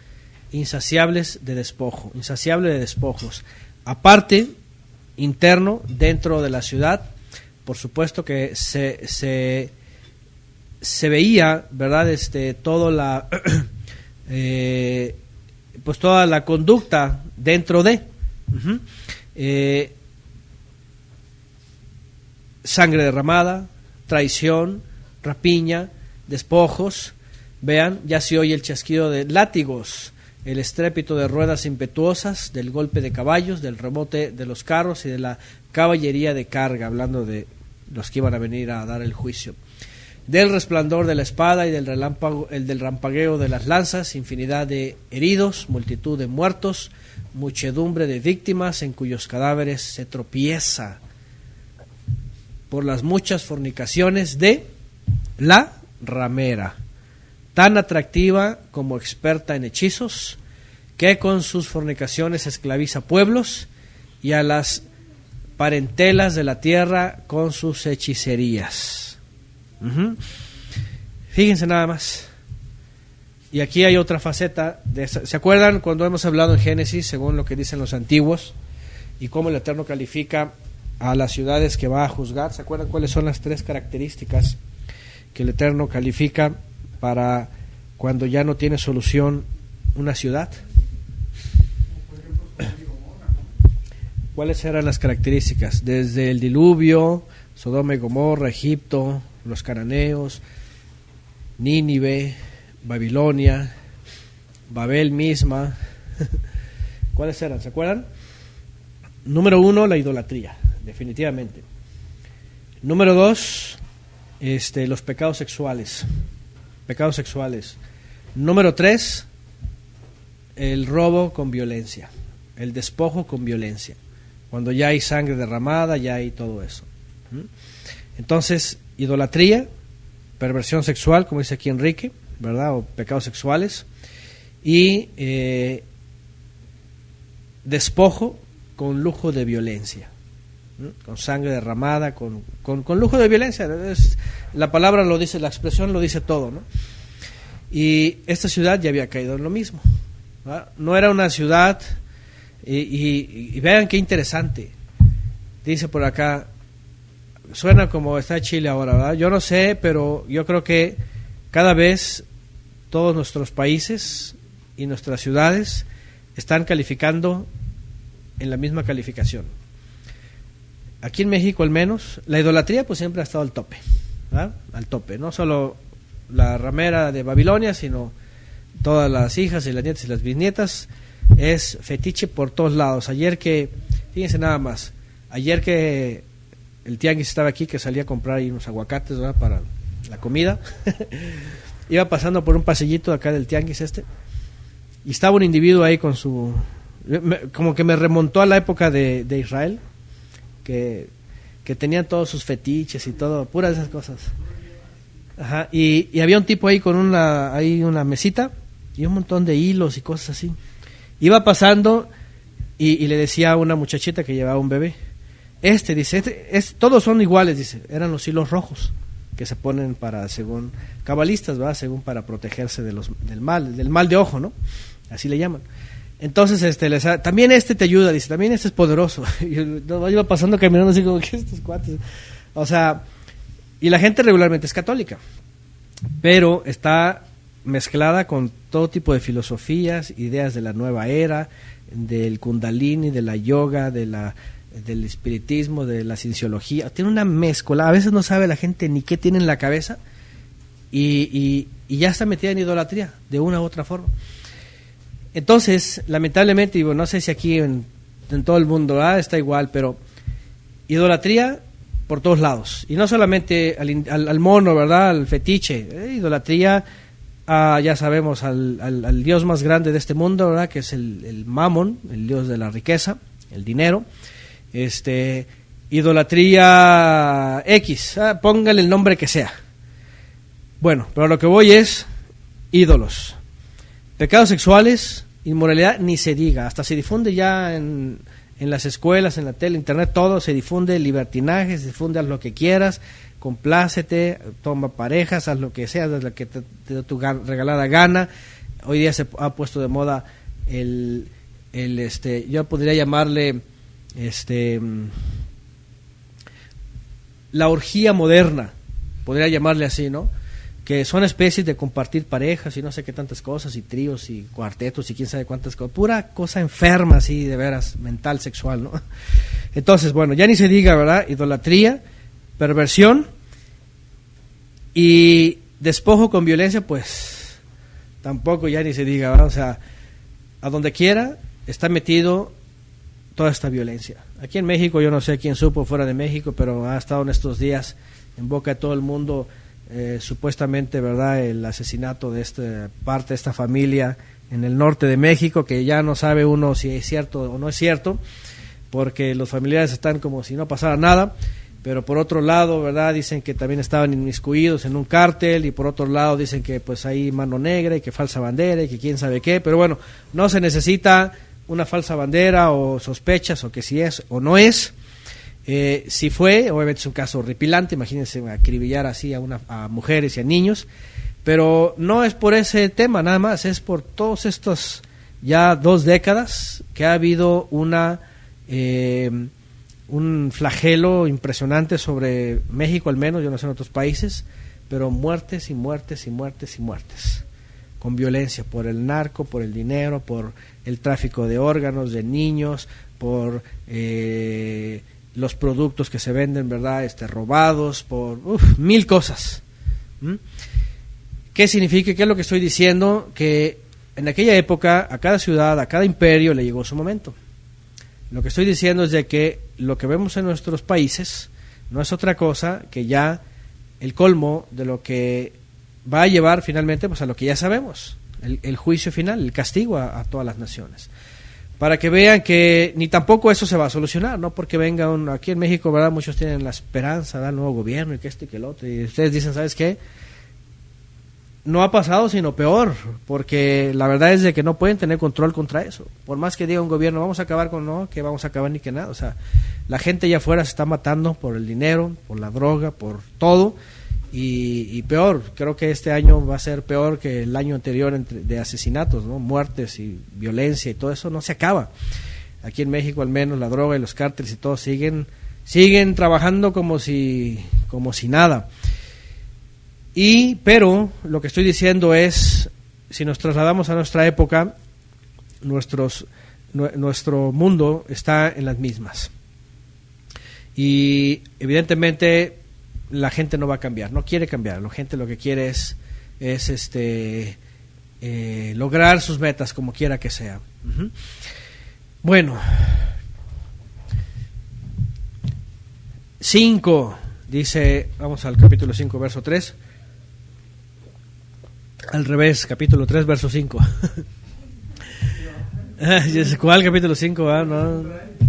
insaciable de despojos. Aparte, interno, dentro de la ciudad, por supuesto que se veía, ¿verdad? Toda la conducta dentro de sangre derramada, traición, rapiña, despojos. Vean, ya se oye el chasquido de látigos, el estrépito de ruedas impetuosas, del golpe de caballos, del rebote de los carros y de la caballería de carga, hablando de los que iban a venir a dar el juicio. Del resplandor de la espada y del rampagueo de las lanzas, infinidad de heridos, multitud de muertos, muchedumbre de víctimas en cuyos cadáveres se tropieza por las muchas fornicaciones de la ramera, tan atractiva como experta en hechizos, que con sus fornicaciones esclaviza pueblos, y a las parentelas de la tierra con sus hechicerías. Fíjense nada más. Y aquí hay otra faceta de esa. ¿Se acuerdan cuando hemos hablado en Génesis, según lo que dicen los antiguos, y cómo el Eterno califica a las ciudades que va a juzgar? ¿Se acuerdan cuáles son las 3 características que el Eterno califica para cuando ya no tiene solución una ciudad? ¿Cuáles eran las características? Desde el diluvio, Sodoma y Gomorra, Egipto, los cananeos, Nínive, Babilonia, Babel misma. ¿Cuáles eran? ¿Se acuerdan? Número 1, la idolatría, definitivamente. Número 2, los pecados sexuales. Número 3, el robo con violencia, el despojo con violencia. Cuando ya hay sangre derramada, ya hay todo eso. Entonces, idolatría, perversión sexual, como dice aquí Enrique, ¿verdad? O pecados sexuales. Y despojo con lujo de violencia, con sangre derramada, con lujo de violencia. La palabra lo dice, la expresión lo dice todo, ¿no? Y esta ciudad ya había caído en lo mismo, ¿verdad? No era una ciudad, y vean qué interesante. Dice por acá, suena como está Chile ahora, ¿verdad? Yo no sé, pero yo creo que cada vez todos nuestros países y nuestras ciudades están calificando en la misma calificación. Aquí en México al menos, la idolatría pues siempre ha estado al tope, ¿verdad? Al tope, no solo la ramera de Babilonia, sino todas las hijas y las nietas y las bisnietas, es fetiche por todos lados. Fíjense nada más, ayer que el tianguis estaba aquí, que salía a comprar ahí unos aguacates, ¿verdad?, para la comida, iba pasando por un pasillito acá del tianguis y estaba un individuo ahí con su Como que me remontó a la época de Israel, que tenían todos sus fetiches y todo, puras esas cosas. Ajá, y había un tipo ahí con una mesita y un montón de hilos y cosas así. Iba pasando y le decía a una muchachita que llevaba un bebé, todos son iguales, dice, eran los hilos rojos que se ponen para, según cabalistas, ¿verdad? Según para protegerse del mal de ojo, ¿no? Así le llaman. Entonces, también te ayuda, dice, también es poderoso. Y yo iba pasando caminando así como que estos cuates. O sea, y la gente regularmente es católica, pero está mezclada con todo tipo de filosofías, ideas de la nueva era, del kundalini, de la yoga, del espiritismo, de la cienciología. Tiene una mezcla, a veces no sabe la gente ni qué tiene en la cabeza y ya está metida en idolatría de una u otra forma. Entonces, lamentablemente, digo, no sé si aquí en todo el mundo está igual, pero idolatría por todos lados. Y no solamente al mono, ¿verdad? Al fetiche. Idolatría, ya sabemos, al dios más grande de este mundo, ¿verdad? Que es el Mamón, el dios de la riqueza, el dinero. Idolatría X, póngale el nombre que sea. Bueno, pero lo que voy es ídolos. Pecados sexuales, inmoralidad, ni se diga. Hasta se difunde ya en las escuelas, en la tele, internet, todo se difunde, libertinaje, se difunde, haz lo que quieras, complácete, toma parejas, haz lo que sea, haz lo que te dé tu regalada gana. Hoy día se ha puesto de moda yo podría llamarle la orgía moderna, podría llamarle así, ¿no? Que son especies de compartir parejas y no sé qué tantas cosas, y tríos y cuartetos y quién sabe cuántas cosas, pura cosa enferma así, de veras, mental, sexual, ¿no? Entonces, bueno, ya ni se diga, ¿verdad? Idolatría, perversión y despojo con violencia, pues tampoco ya ni se diga, ¿verdad? O sea, a donde quiera está metido toda esta violencia. Aquí en México, yo no sé quién supo fuera de México, pero ha estado en estos días en boca de todo el mundo, supuestamente, ¿verdad?, el asesinato de esta parte de esta familia en el norte de México, que ya no sabe uno si es cierto o no es cierto, porque los familiares están como si no pasara nada, pero por otro lado, ¿verdad?, dicen que también estaban inmiscuidos en un cártel, y por otro lado dicen que pues hay mano negra y que falsa bandera y que quién sabe qué, pero bueno, no se necesita una falsa bandera o sospechas o que si es o no es. Si fue, obviamente es un caso horripilante, imagínense acribillar así a mujeres y a niños, pero no es por ese tema nada más, es por todos estos ya 2 décadas que ha habido un flagelo impresionante sobre México, al menos, yo no sé en otros países, pero muertes y muertes y muertes y muertes, con violencia, por el narco, por el dinero, por el tráfico de órganos, de niños, por los productos que se venden, ¿verdad?, robados, por 1000 cosas. ¿Qué significa? ¿Qué es lo que estoy diciendo? Que en aquella época a cada ciudad, a cada imperio le llegó su momento. Lo que estoy diciendo es de que lo que vemos en nuestros países no es otra cosa que ya el colmo de lo que va a llevar finalmente pues a lo que ya sabemos, el juicio final, el castigo a todas las naciones. Para que vean que ni tampoco eso se va a solucionar, no porque venga aquí en México, ¿verdad?, muchos tienen la esperanza del nuevo gobierno y que y que el otro, y ustedes dicen, ¿sabes qué? No ha pasado sino peor, porque la verdad es de que no pueden tener control contra eso. Por más que diga un gobierno, vamos a acabar con, no, que vamos a acabar ni que nada. O sea, la gente allá afuera se está matando por el dinero, por la droga, por todo, y peor, creo que este año va a ser peor que el año anterior de asesinatos, ¿no? Muertes y violencia y todo eso no se acaba. Aquí en México al menos la droga y los cárteles y todo siguen trabajando como si nada. Pero lo que estoy diciendo es, si nos trasladamos a nuestra época, nuestro mundo está en las mismas. Y evidentemente la gente no va a cambiar, no quiere cambiar. La gente lo que quiere es lograr sus metas como quiera que sea. Bueno, 5, dice, vamos al capítulo 5, verso 3. Al revés, capítulo 3, verso 5. ¿Cuál capítulo 5? No.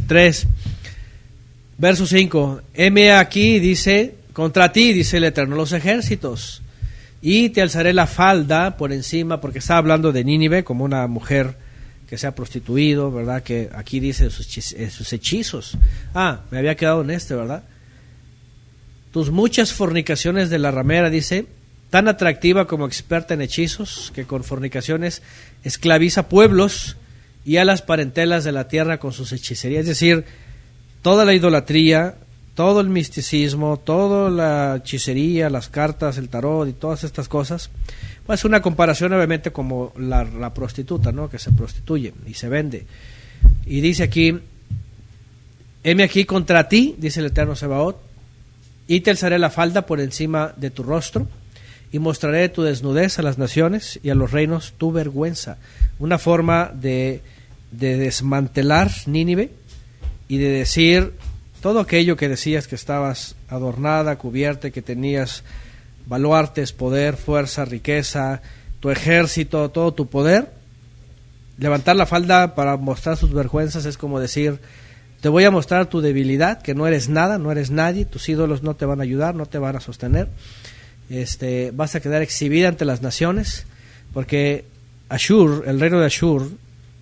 3. Verso 5. Heme aquí, dice, contra ti, dice el Eterno, los ejércitos, y te alzaré la falda por encima, porque está hablando de Nínive como una mujer que se ha prostituido, ¿verdad? Que aquí dice sus hechizos. Me había quedado en ¿verdad? Tus muchas fornicaciones de la ramera, dice, tan atractiva como experta en hechizos, que con fornicaciones esclaviza pueblos y a las parentelas de la tierra con sus hechicerías. Es decir, toda la idolatría, todo el misticismo, toda la hechicería, las cartas, el tarot y todas estas cosas, pues una comparación obviamente como la prostituta, ¿no? Que se prostituye y se vende. Y dice aquí, heme aquí contra ti, dice el Eterno Sebaot, y te alzaré la falda por encima de tu rostro, y mostraré tu desnudez a las naciones y a los reinos tu vergüenza. Una forma de desmantelar Nínive y de decir todo aquello que decías que estabas adornada, cubierta, que tenías baluartes, poder, fuerza, riqueza, tu ejército, todo tu poder. Levantar la falda para mostrar sus vergüenzas es como decir, te voy a mostrar tu debilidad, que no eres nada, no eres nadie, tus ídolos no te van a ayudar, no te van a sostener. Vas a quedar exhibida ante las naciones, porque Ashur, el reino de Ashur,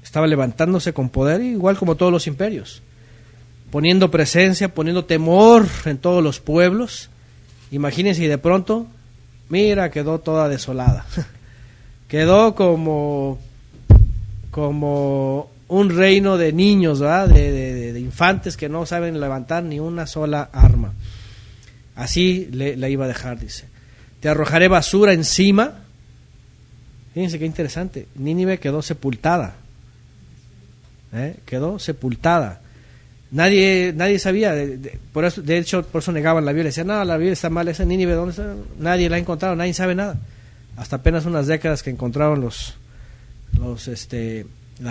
estaba levantándose con poder, igual como todos los imperios, poniendo presencia, poniendo temor en todos los pueblos. Imagínense, y de pronto, mira, quedó toda desolada. Quedó como un reino de niños, ¿verdad? De infantes que no saben levantar ni una sola arma. Así la iba a dejar, dice. Te arrojaré basura encima. Fíjense qué interesante. Nínive quedó sepultada. Quedó sepultada. Nadie sabía, por eso negaban la Biblia. Decían, no, la Biblia está mal, esa Nínive, ¿dónde está? Nadie la ha encontrado, nadie sabe nada. Hasta apenas unas décadas que encontraron las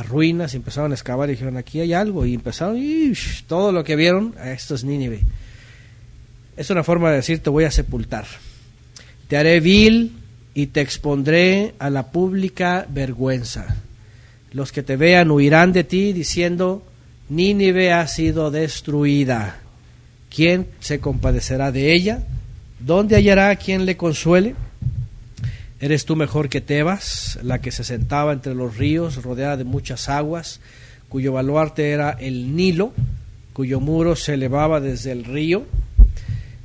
ruinas, y empezaron a excavar y dijeron, aquí hay algo, y empezaron, y todo lo que vieron, esto es Nínive. Es una forma de decir, te voy a sepultar. Te haré vil y te expondré a la pública vergüenza. Los que te vean huirán de ti diciendo, Nínive ha sido destruida. ¿Quién se compadecerá de ella? ¿Dónde hallará quien le consuele? ¿Eres tú mejor que Tebas, la que se sentaba entre los ríos, rodeada de muchas aguas, cuyo baluarte era el Nilo, cuyo muro se elevaba desde el río?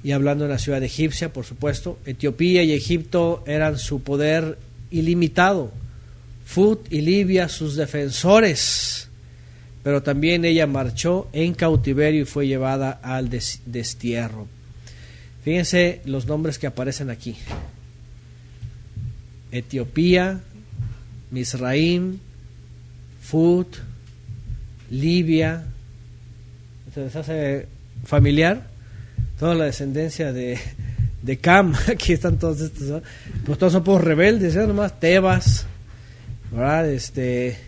Y hablando de la ciudad egipcia, por supuesto, Etiopía y Egipto eran su poder ilimitado, Fut y Libia sus defensores, pero también ella marchó en cautiverio y fue llevada al destierro. Fíjense los nombres que aparecen aquí: Etiopía, Misraim, Fut, Libia. ¿Se les hace familiar? Toda la descendencia de Cam, aquí están todos estos, ¿no? Pues todos son puros rebeldes, ¿no? Nomás Tebas, ¿verdad? Desde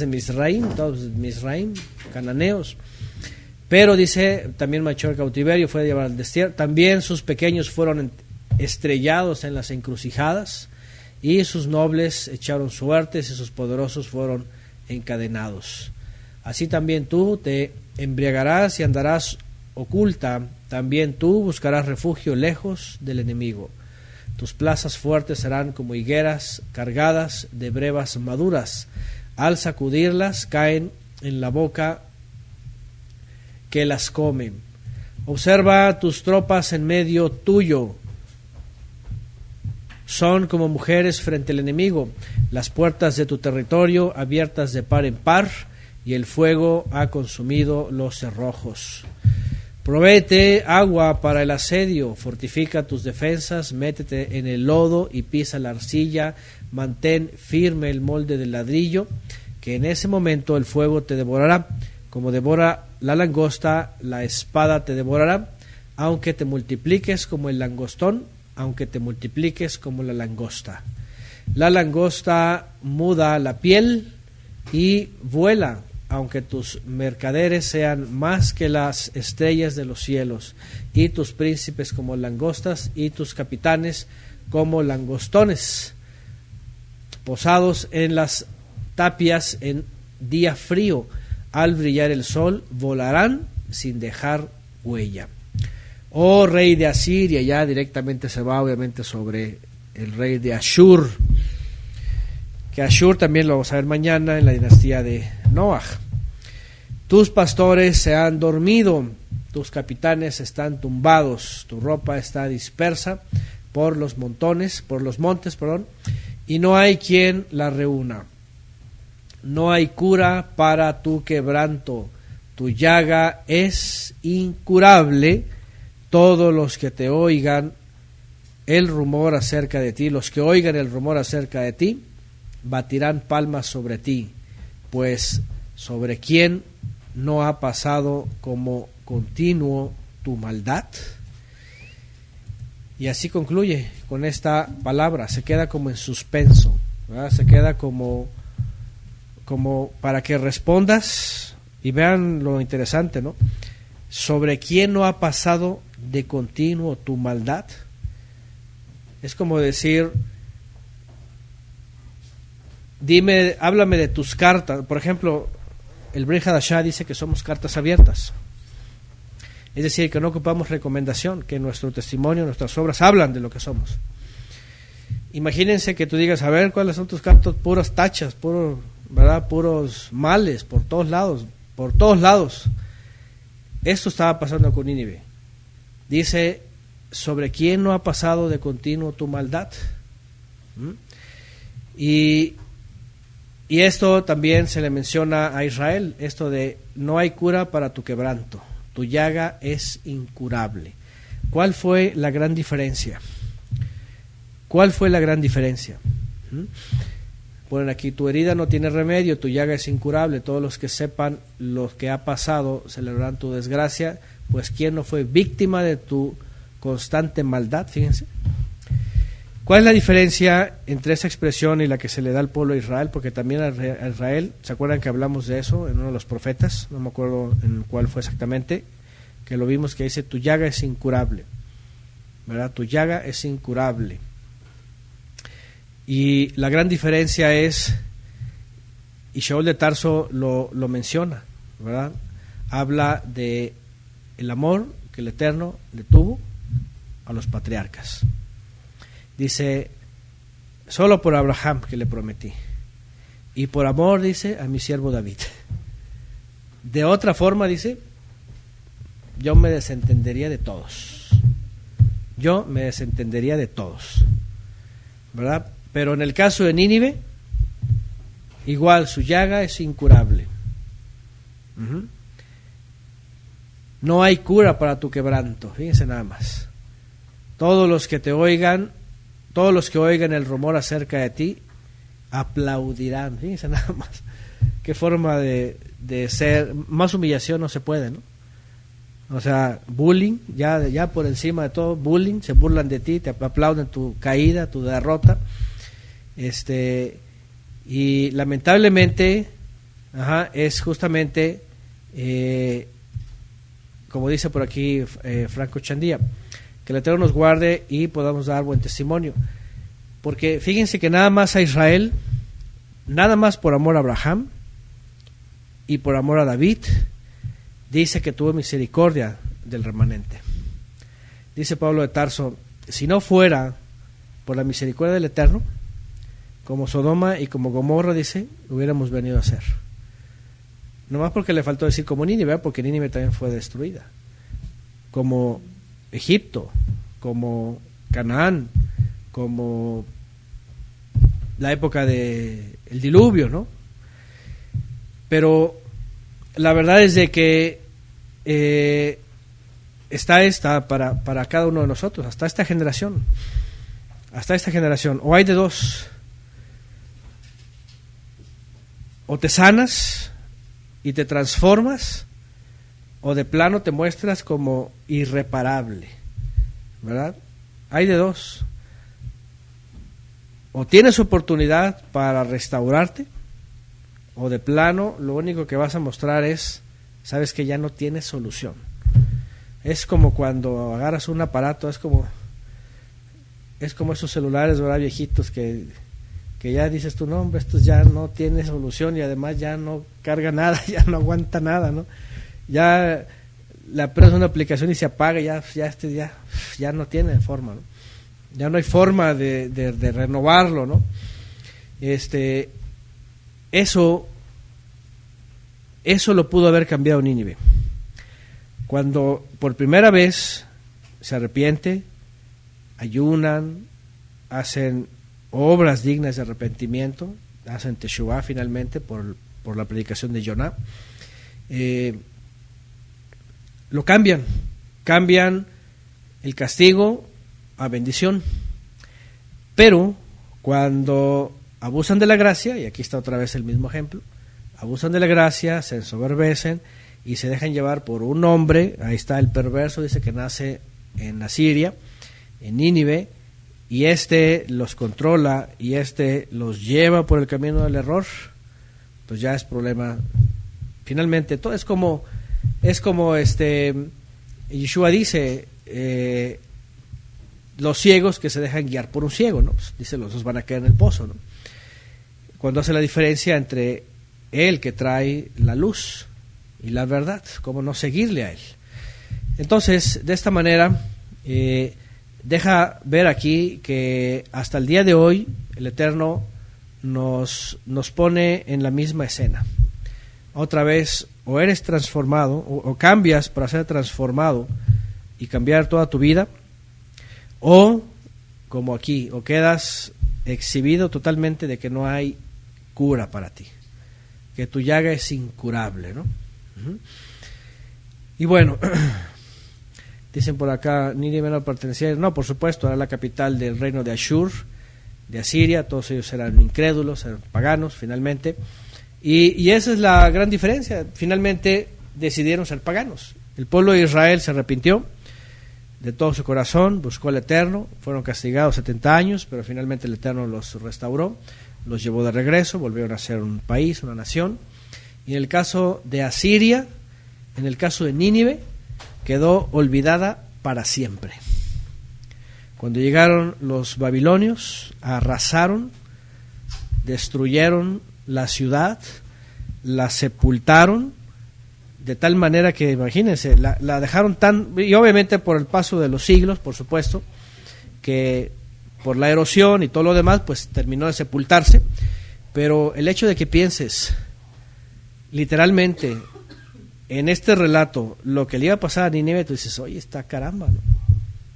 Misraim, todos Misraim, cananeos. Pero dice, también marchó al cautiverio, fue llevado al destierro. También sus pequeños fueron estrellados en las encrucijadas, y sus nobles echaron suertes, y sus poderosos fueron encadenados. Así también tú te embriagarás y andarás oculta, también tú buscarás refugio lejos del enemigo. Tus plazas fuertes serán como higueras cargadas de brevas maduras. Al sacudirlas caen en la boca que las come. Observa tus tropas en medio tuyo. Son como mujeres frente al enemigo, las puertas de tu territorio abiertas de par en par, y el fuego ha consumido los cerrojos. Provéete agua para el asedio, fortifica tus defensas, métete en el lodo y pisa la arcilla, mantén firme el molde del ladrillo, que en ese momento el fuego te devorará, como devora la langosta, la espada te devorará, aunque te multipliques como el langostón, aunque te multipliques como la langosta. La langosta muda la piel y vuela, aunque tus mercaderes sean más que las estrellas de los cielos, y tus príncipes como langostas, y tus capitanes como langostones, posados en las tapias en día frío, al brillar el sol, volarán sin dejar huella. Oh rey de Asiria, ya directamente se va obviamente sobre el rey de Ashur, que Ashur también lo vamos a ver mañana en la dinastía de Noaj. Tus pastores se han dormido, tus capitanes están tumbados, tu ropa está dispersa por los montes, y no hay quien la reúna. No hay cura para tu quebranto, tu llaga es incurable. Todos los que te oigan el rumor acerca de ti, los que oigan el rumor acerca de ti, batirán palmas sobre ti, pues sobre quién no ha pasado como continuo tu maldad. Y así concluye con esta palabra, se queda como en suspenso, ¿verdad? Se queda como para que respondas y vean lo interesante, ¿no? Sobre quién no ha pasado de continuo tu maldad. Es como decir, dime, háblame de tus cartas. Por ejemplo, el Brit Hadashah dice que somos cartas abiertas. Es decir, que no ocupamos recomendación, que nuestro testimonio, nuestras obras hablan de lo que somos. Imagínense que tú digas, a ver, ¿cuáles son tus cartas? Puras tachas, ¿verdad? Puros males por todos lados. Esto estaba pasando con Nínive. Dice, ¿sobre quién no ha pasado de continuo tu maldad? Y esto también se le menciona a Israel, esto de no hay cura para tu quebranto, tu llaga es incurable. ¿Cuál fue la gran diferencia? Ponen aquí, tu herida no tiene remedio, tu llaga es incurable, todos los que sepan lo que ha pasado celebrarán tu desgracia, pues ¿quién no fue víctima de tu constante maldad? Fíjense. ¿Cuál es la diferencia entre esa expresión y la que se le da al pueblo de Israel? Porque también a Israel, ¿se acuerdan que hablamos de eso en uno de los profetas? No me acuerdo en cuál fue exactamente, que lo vimos que dice, tu llaga es incurable, ¿verdad? Tu llaga es incurable. Y la gran diferencia es, y Shaul de Tarso lo menciona, ¿verdad? Habla de el amor que el Eterno le tuvo a los patriarcas. Dice, solo por Abraham que le prometí, y por amor, dice, a mi siervo David. De otra forma, dice, yo me desentendería de todos, ¿verdad? Pero en el caso de Nínive, igual su llaga es incurable. No hay cura para tu quebranto, fíjense nada más. Todos los que oigan el rumor acerca de ti, aplaudirán, fíjense nada más. Qué forma de ser, más humillación no se puede, ¿no? O sea, bullying, ya por encima de todo, bullying, se burlan de ti, te aplauden tu caída, tu derrota. Y lamentablemente, es justamente, como dice por aquí Franco Chandía, que el Eterno nos guarde y podamos dar buen testimonio. Porque fíjense que nada más a Israel, nada más por amor a Abraham y por amor a David, dice que tuvo misericordia del remanente. Dice Pablo de Tarso, si no fuera por la misericordia del Eterno, como Sodoma y como Gomorra, dice, hubiéramos venido a ser. Nomás porque le faltó decir como Nínive, porque Nínive también fue destruida. Como Egipto, como Canaán, como la época del diluvio, ¿no? Pero la verdad es de que está para cada uno de nosotros, hasta esta generación. O hay de dos: o te sanas y te transformas, o de plano te muestras como irreparable, ¿verdad? Hay de dos. O tienes oportunidad para restaurarte, o de plano lo único que vas a mostrar es, sabes que ya no tienes solución. Es como cuando agarras un aparato, es como esos celulares, ¿verdad? Viejitos que que ya dices tu nombre, esto ya no tiene solución y además ya no carga nada, ya no aguanta nada, ¿no? Ya la pruebas una aplicación y se apaga, ya no tiene forma, ¿no? Ya no hay forma de renovarlo, ¿no? Eso lo pudo haber cambiado Nínive. Cuando por primera vez se arrepiente, ayunan, hacen obras dignas de arrepentimiento, hacen teshuvá finalmente por la predicación de Yoná, lo cambian el castigo a bendición. Pero cuando abusan de la gracia, y aquí está otra vez el mismo ejemplo, abusan de la gracia, se ensoberbecen y se dejan llevar por un hombre, ahí está el perverso, dice que nace en Asiria, en Nínive, y los controla y los lleva por el camino del error, pues ya es problema. Finalmente, todo es como Yeshua dice, los ciegos que se dejan guiar por un ciego, ¿no? Pues dice, los dos van a caer en el pozo, ¿no? Cuando hace la diferencia entre él que trae la luz y la verdad, cómo no seguirle a él. Entonces, de esta manera, deja ver aquí que hasta el día de hoy el Eterno nos pone en la misma escena. Otra vez, o eres transformado, o cambias para ser transformado y cambiar toda tu vida, o, como aquí, o quedas exhibido totalmente de que no hay cura para ti, que tu llaga es incurable, ¿no? Y bueno, dicen por acá, Nínive no pertenecía, no, por supuesto, era la capital del reino de Ashur, de Asiria, todos ellos eran incrédulos, eran paganos, finalmente, y esa es la gran diferencia, finalmente decidieron ser paganos. El pueblo de Israel se arrepintió de todo su corazón, buscó al Eterno, fueron castigados 70 años, pero finalmente el Eterno los restauró, los llevó de regreso, volvieron a ser un país, una nación. Y en el caso de Asiria, en el caso de Nínive, quedó olvidada para siempre. Cuando llegaron los babilonios, arrasaron, destruyeron la ciudad, la sepultaron, de tal manera que, imagínense, la dejaron y obviamente por el paso de los siglos, por supuesto, que por la erosión y todo lo demás, pues terminó de sepultarse. Pero el hecho de que pienses literalmente en este relato lo que le iba a pasar a Nínive, tú dices, oye, está caramba, ¿no?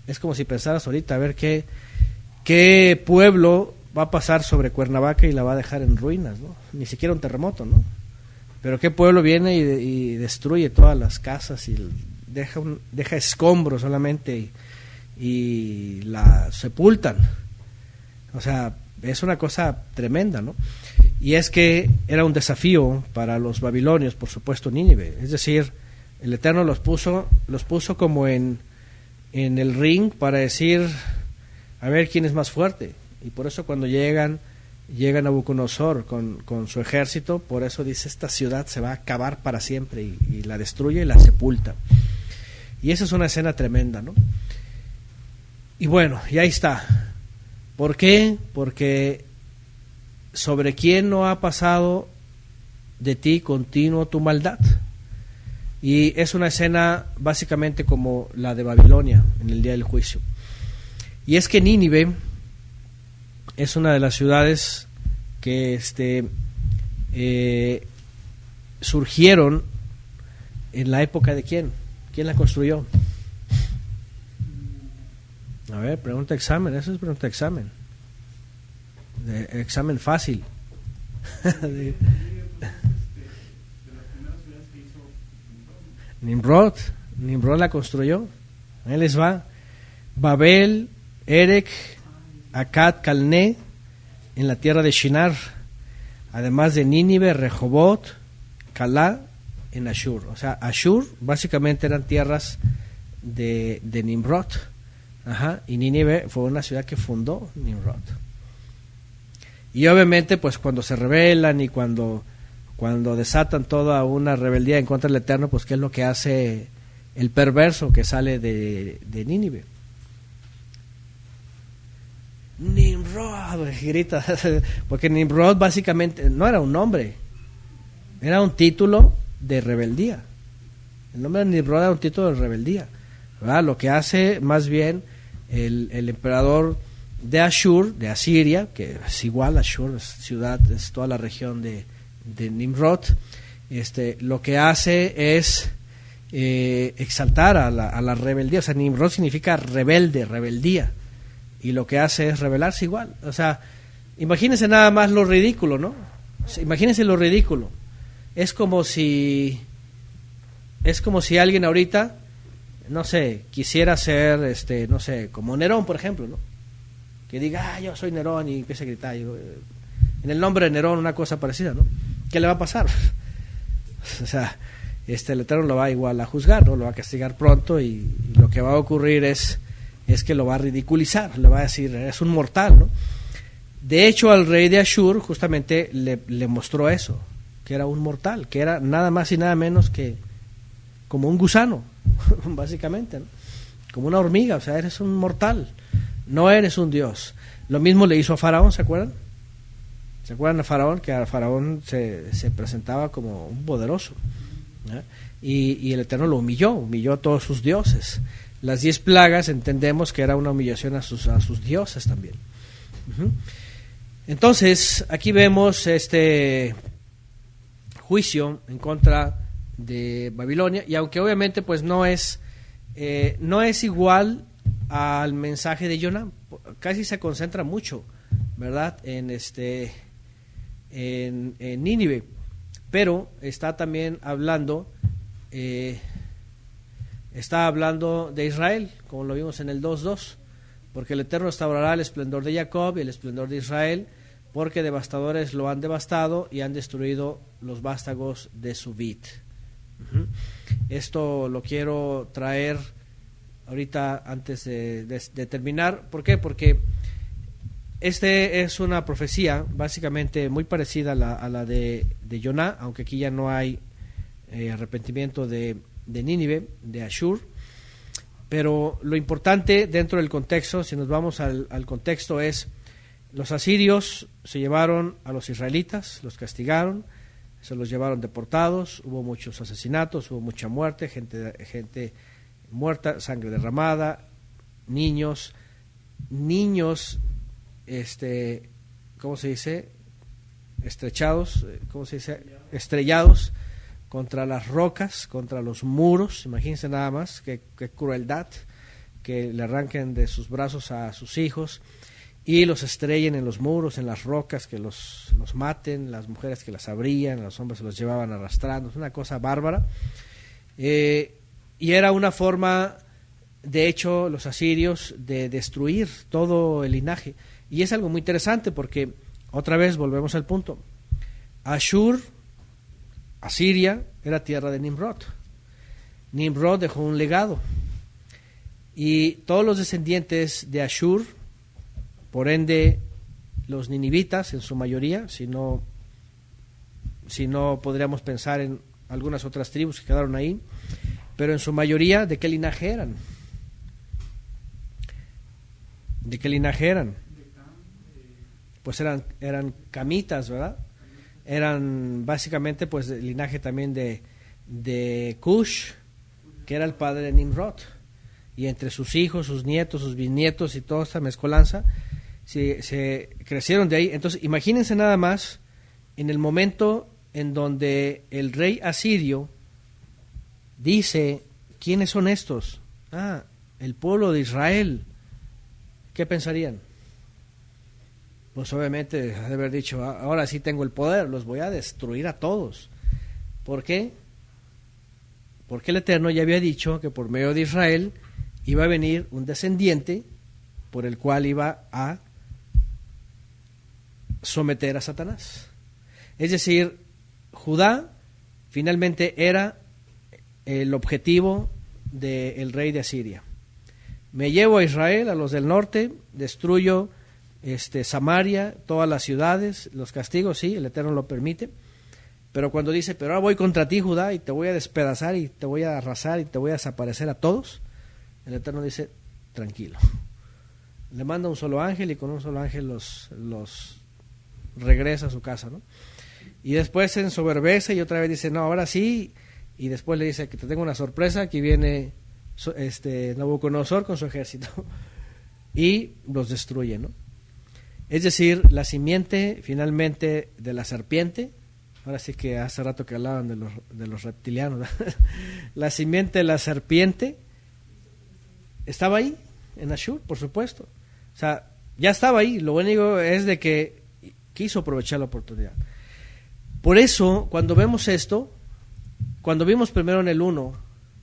Es como si pensaras ahorita a ver qué pueblo va a pasar sobre Cuernavaca y la va a dejar en ruinas, ¿no? Ni siquiera un terremoto, ¿no? Pero qué pueblo viene y destruye todas las casas y deja escombros solamente y la sepultan. O sea, es una cosa tremenda, ¿no? Y es que era un desafío para los babilonios, por supuesto, Nínive. Es decir, el Eterno los puso como en el ring para decir, a ver quién es más fuerte. Y por eso cuando llegan a Nabucodonosor con su ejército, por eso dice, esta ciudad se va a acabar para siempre, y la destruye y la sepulta. Y esa es una escena tremenda, ¿no? Y bueno, y ahí está. ¿Por qué? Porque sobre quién no ha pasado de ti continuo tu maldad. Y es una escena básicamente como la de Babilonia en el día del juicio. Y es que Nínive es una de las ciudades que surgieron en la época de ¿quién? ¿Quién la construyó? A ver, pregunta examen, eso es pregunta examen. Examen fácil. Nimrod la construyó. Ahí les va. Babel, Erech, Akkad, Calné, en la tierra de Shinar, además de Nínive, Rehobot, Calá, en Ashur. O sea, Ashur básicamente eran tierras de Nimrod. Ajá, y Nínive fue una ciudad que fundó Nimrod. Y obviamente, pues cuando se rebelan y cuando desatan toda una rebeldía en contra del Eterno, pues ¿qué es lo que hace el perverso que sale de Nínive? Nimrod, grita, porque Nimrod básicamente no era un nombre, era un título de rebeldía. El nombre de Nimrod era un título de rebeldía, ¿verdad? Lo que hace más bien el emperador de Ashur, de Asiria, que es igual, Ashur es ciudad, es toda la región de Nimrod, lo que hace es exaltar a la rebeldía. O sea, Nimrod significa rebelde, rebeldía, y lo que hace es rebelarse igual. O sea, imagínense nada más lo ridículo, ¿no? Imagínense lo ridículo. Es como si alguien ahorita, no sé, quisiera ser, no sé, como Nerón, por ejemplo, ¿no? Que diga, yo soy Nerón, y empiece a gritar, en el nombre de Nerón, una cosa parecida, ¿no? ¿Qué le va a pasar? O sea, el Eterno lo va igual a juzgar, ¿no? Lo va a castigar pronto, y lo que va a ocurrir es que lo va a ridiculizar, le va a decir, es un mortal, ¿no? De hecho, al rey de Ashur justamente le mostró eso, que era un mortal, que era nada más y nada menos que como un gusano, básicamente, ¿no? Como una hormiga, o sea, eres un mortal, no eres un dios. Lo mismo le hizo a Faraón, ¿se acuerdan? ¿Se acuerdan de Faraón? Que a Faraón se presentaba como un poderoso, ¿eh? Y el Eterno lo humilló a todos sus dioses. Las 10 plagas entendemos que era una humillación a sus dioses también. Entonces, aquí vemos este juicio en contra de Babilonia, y aunque obviamente pues no es igual al mensaje de Jonah, casi se concentra mucho, ¿verdad?, en Nínive, pero está también hablando de Israel, como lo vimos en el 2:2, porque el Eterno restaurará el esplendor de Jacob y el esplendor de Israel, porque devastadores lo han devastado y han destruido los vástagos de su vid. Esto lo quiero traer ahorita antes de terminar. ¿Por qué? Porque es una profecía básicamente muy parecida a la de Jonah, aunque aquí ya no hay arrepentimiento de Nínive, de Ashur. Pero lo importante dentro del contexto, si nos vamos al contexto, es los asirios se llevaron a los israelitas, los castigaron, se los llevaron deportados, hubo muchos asesinatos, hubo mucha muerte, gente muerta, sangre derramada, niños, ¿cómo se dice? Estrellados contra las rocas, contra los muros. Imagínense nada más, qué crueldad, que le arranquen de sus brazos a sus hijos y los estrellen en los muros, en las rocas, que los maten, las mujeres que las abrían, los hombres se los llevaban arrastrando. Es una cosa bárbara. Y era una forma, de hecho, los asirios, de destruir todo el linaje. Y es algo muy interesante porque, otra vez, volvemos al punto. Ashur, Asiria, era tierra de Nimrod. Nimrod dejó un legado. Y todos los descendientes de Ashur, por ende, los ninivitas en su mayoría, si no podríamos pensar en algunas otras tribus que quedaron ahí, pero en su mayoría, ¿de qué linaje eran? ¿De qué linaje eran? Pues eran camitas, ¿verdad? Eran básicamente pues el linaje también de Cush, que era el padre de Nimrod, y entre sus hijos, sus nietos, sus bisnietos y toda esta mezcolanza se crecieron de ahí. Entonces imagínense nada más en el momento en donde el rey asirio dice, ¿quiénes son estos? El pueblo de Israel. ¿Qué pensarían? Pues obviamente de haber dicho, ahora sí tengo el poder, los voy a destruir a todos. ¿Por qué? Porque el Eterno ya había dicho que por medio de Israel iba a venir un descendiente por el cual iba a someter a Satanás. Es decir, Judá finalmente era el objetivo del rey de Asiria. Me llevo a Israel, a los del norte, destruyo Samaria, todas las ciudades, los castigos, sí, el Eterno lo permite, pero cuando dice, pero ahora voy contra ti, Judá, y te voy a despedazar, y te voy a arrasar, y te voy a desaparecer a todos, el Eterno dice, tranquilo, Le manda un solo ángel y con un solo ángel los regresa a su casa, ¿no? Y después se ensoberbece y otra vez dice, no, ahora sí, y después le dice que te tengo una sorpresa, aquí viene Nabucodonosor con su ejército y los destruye, ¿no? Es decir, la simiente finalmente de la serpiente, ahora sí que hace rato que hablaban de los reptilianos, ¿verdad? La simiente de la serpiente estaba ahí, en Ashur, por supuesto. O sea, ya estaba ahí, lo único es de que quiso aprovechar la oportunidad. Por eso, cuando vemos esto, cuando vimos primero en el 1,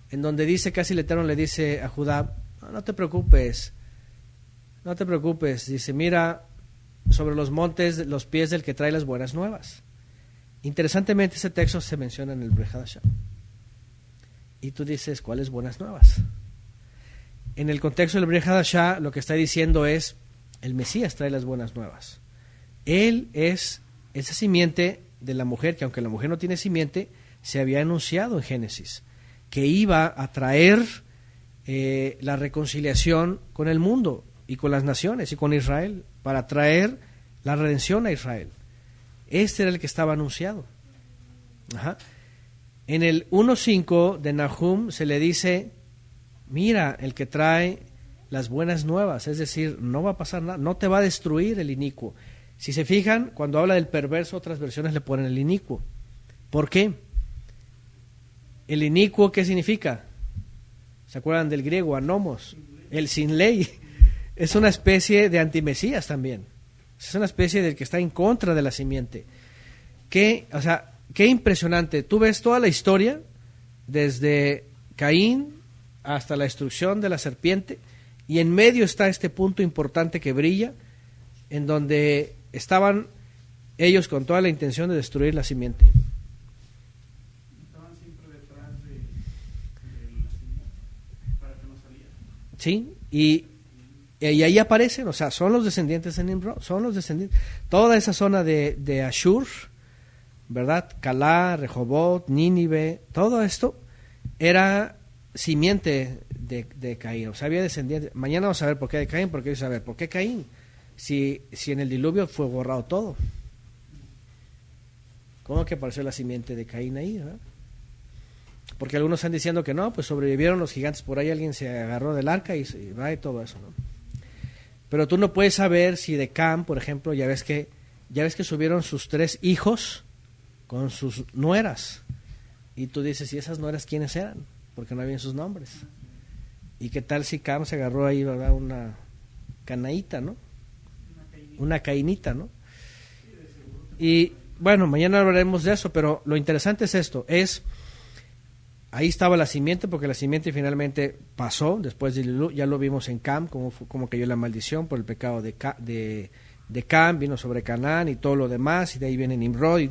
en donde dice, casi el Eterno le dice a Judá, no te preocupes, dice, mira sobre los montes los pies del que trae las buenas nuevas. Interesantemente ese texto se menciona en el Brit Hadashah. Y tú dices, ¿cuáles buenas nuevas? En el contexto del Brit Hadashah lo que está diciendo es, el Mesías trae las buenas nuevas. Él es esa simiente de la mujer, que aunque la mujer no tiene simiente, se había anunciado en Génesis, que iba a traer la reconciliación con el mundo y con las naciones y con Israel, para traer la redención a Israel. Este era el que estaba anunciado. Ajá. En el 1.5 de Nahum se le dice, mira, el que trae las buenas nuevas, es decir, no va a pasar nada, no te va a destruir el inicuo. Si se fijan, cuando habla del perverso, otras versiones le ponen el inicuo. ¿Por qué? El inicuo, ¿qué significa? ¿Se acuerdan del griego? Anomos, el sin ley. Es una especie de antimesías también. Es una especie del que está en contra de la simiente. Qué impresionante. Tú ves toda la historia, desde Caín hasta la destrucción de la serpiente, y en medio está este punto importante que brilla, en donde estaban ellos con toda la intención de destruir la simiente. Estaban siempre detrás de la simiente para que no saliera. Sí, y ahí aparecen, o sea, son los descendientes de Nimrod, son los descendientes. Toda esa zona de Ashur, ¿verdad? Calá, Rehobot, Nínive, todo esto era simiente de Caín, o sea, había descendientes. Mañana vamos a ver por qué de Caín, porque vamos a ver por qué Caín. Si en el diluvio fue borrado todo. ¿Cómo que apareció la simiente de Caín ahí? ¿Verdad? Porque algunos están diciendo que no, pues sobrevivieron los gigantes, por ahí alguien se agarró del arca y va y todo eso, ¿no? Pero tú no puedes saber si de Cam, por ejemplo, ya ves que subieron sus 3 hijos con sus nueras. Y tú dices, ¿y esas nueras quiénes eran? Porque no habían sus nombres. ¿Y qué tal si Cam se agarró ahí, ¿verdad? Una canaíta, ¿no? Una cainita, ¿no? Y bueno, mañana hablaremos de eso, pero lo interesante es esto, ahí estaba la simiente, porque la simiente finalmente pasó, después ya lo vimos en Cam, como cayó la maldición por el pecado de Cam, vino sobre Canaán y todo lo demás, y de ahí viene Nimrod y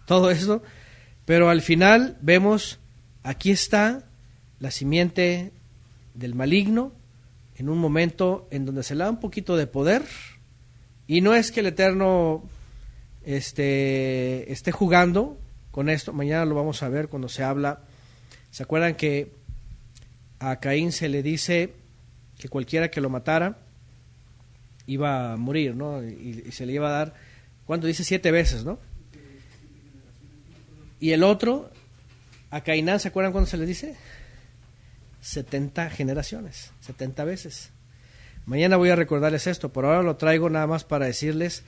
todo eso, pero al final vemos, aquí está la simiente del maligno, en un momento en donde se le da un poquito de poder, y no es que el Eterno esté jugando con esto, mañana lo vamos a ver cuando se habla. ¿Se acuerdan que a Caín se le dice que cualquiera que lo matara iba a morir, ¿no? Y se le iba a dar, ¿cuánto dice? 7 veces, ¿no? Y el otro, a Cainán, ¿se acuerdan cuándo se le dice? 70 generaciones, 70 veces. Mañana voy a recordarles esto, por ahora lo traigo nada más para decirles,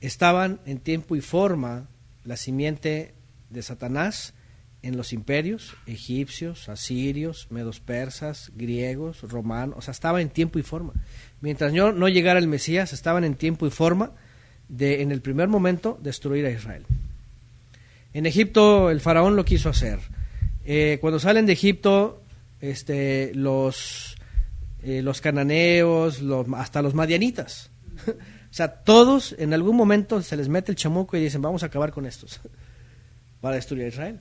estaban en tiempo y forma la simiente de Satanás en los imperios egipcios, asirios, medos persas, griegos, romanos, o sea, estaba en tiempo y forma. Mientras no llegara el Mesías, estaban en tiempo y forma de, en el primer momento, destruir a Israel. En Egipto el faraón lo quiso hacer. Cuando salen de Egipto, los cananeos, hasta los madianitas, o sea, todos en algún momento se les mete el chamuco y dicen, vamos a acabar con estos para destruir a Israel.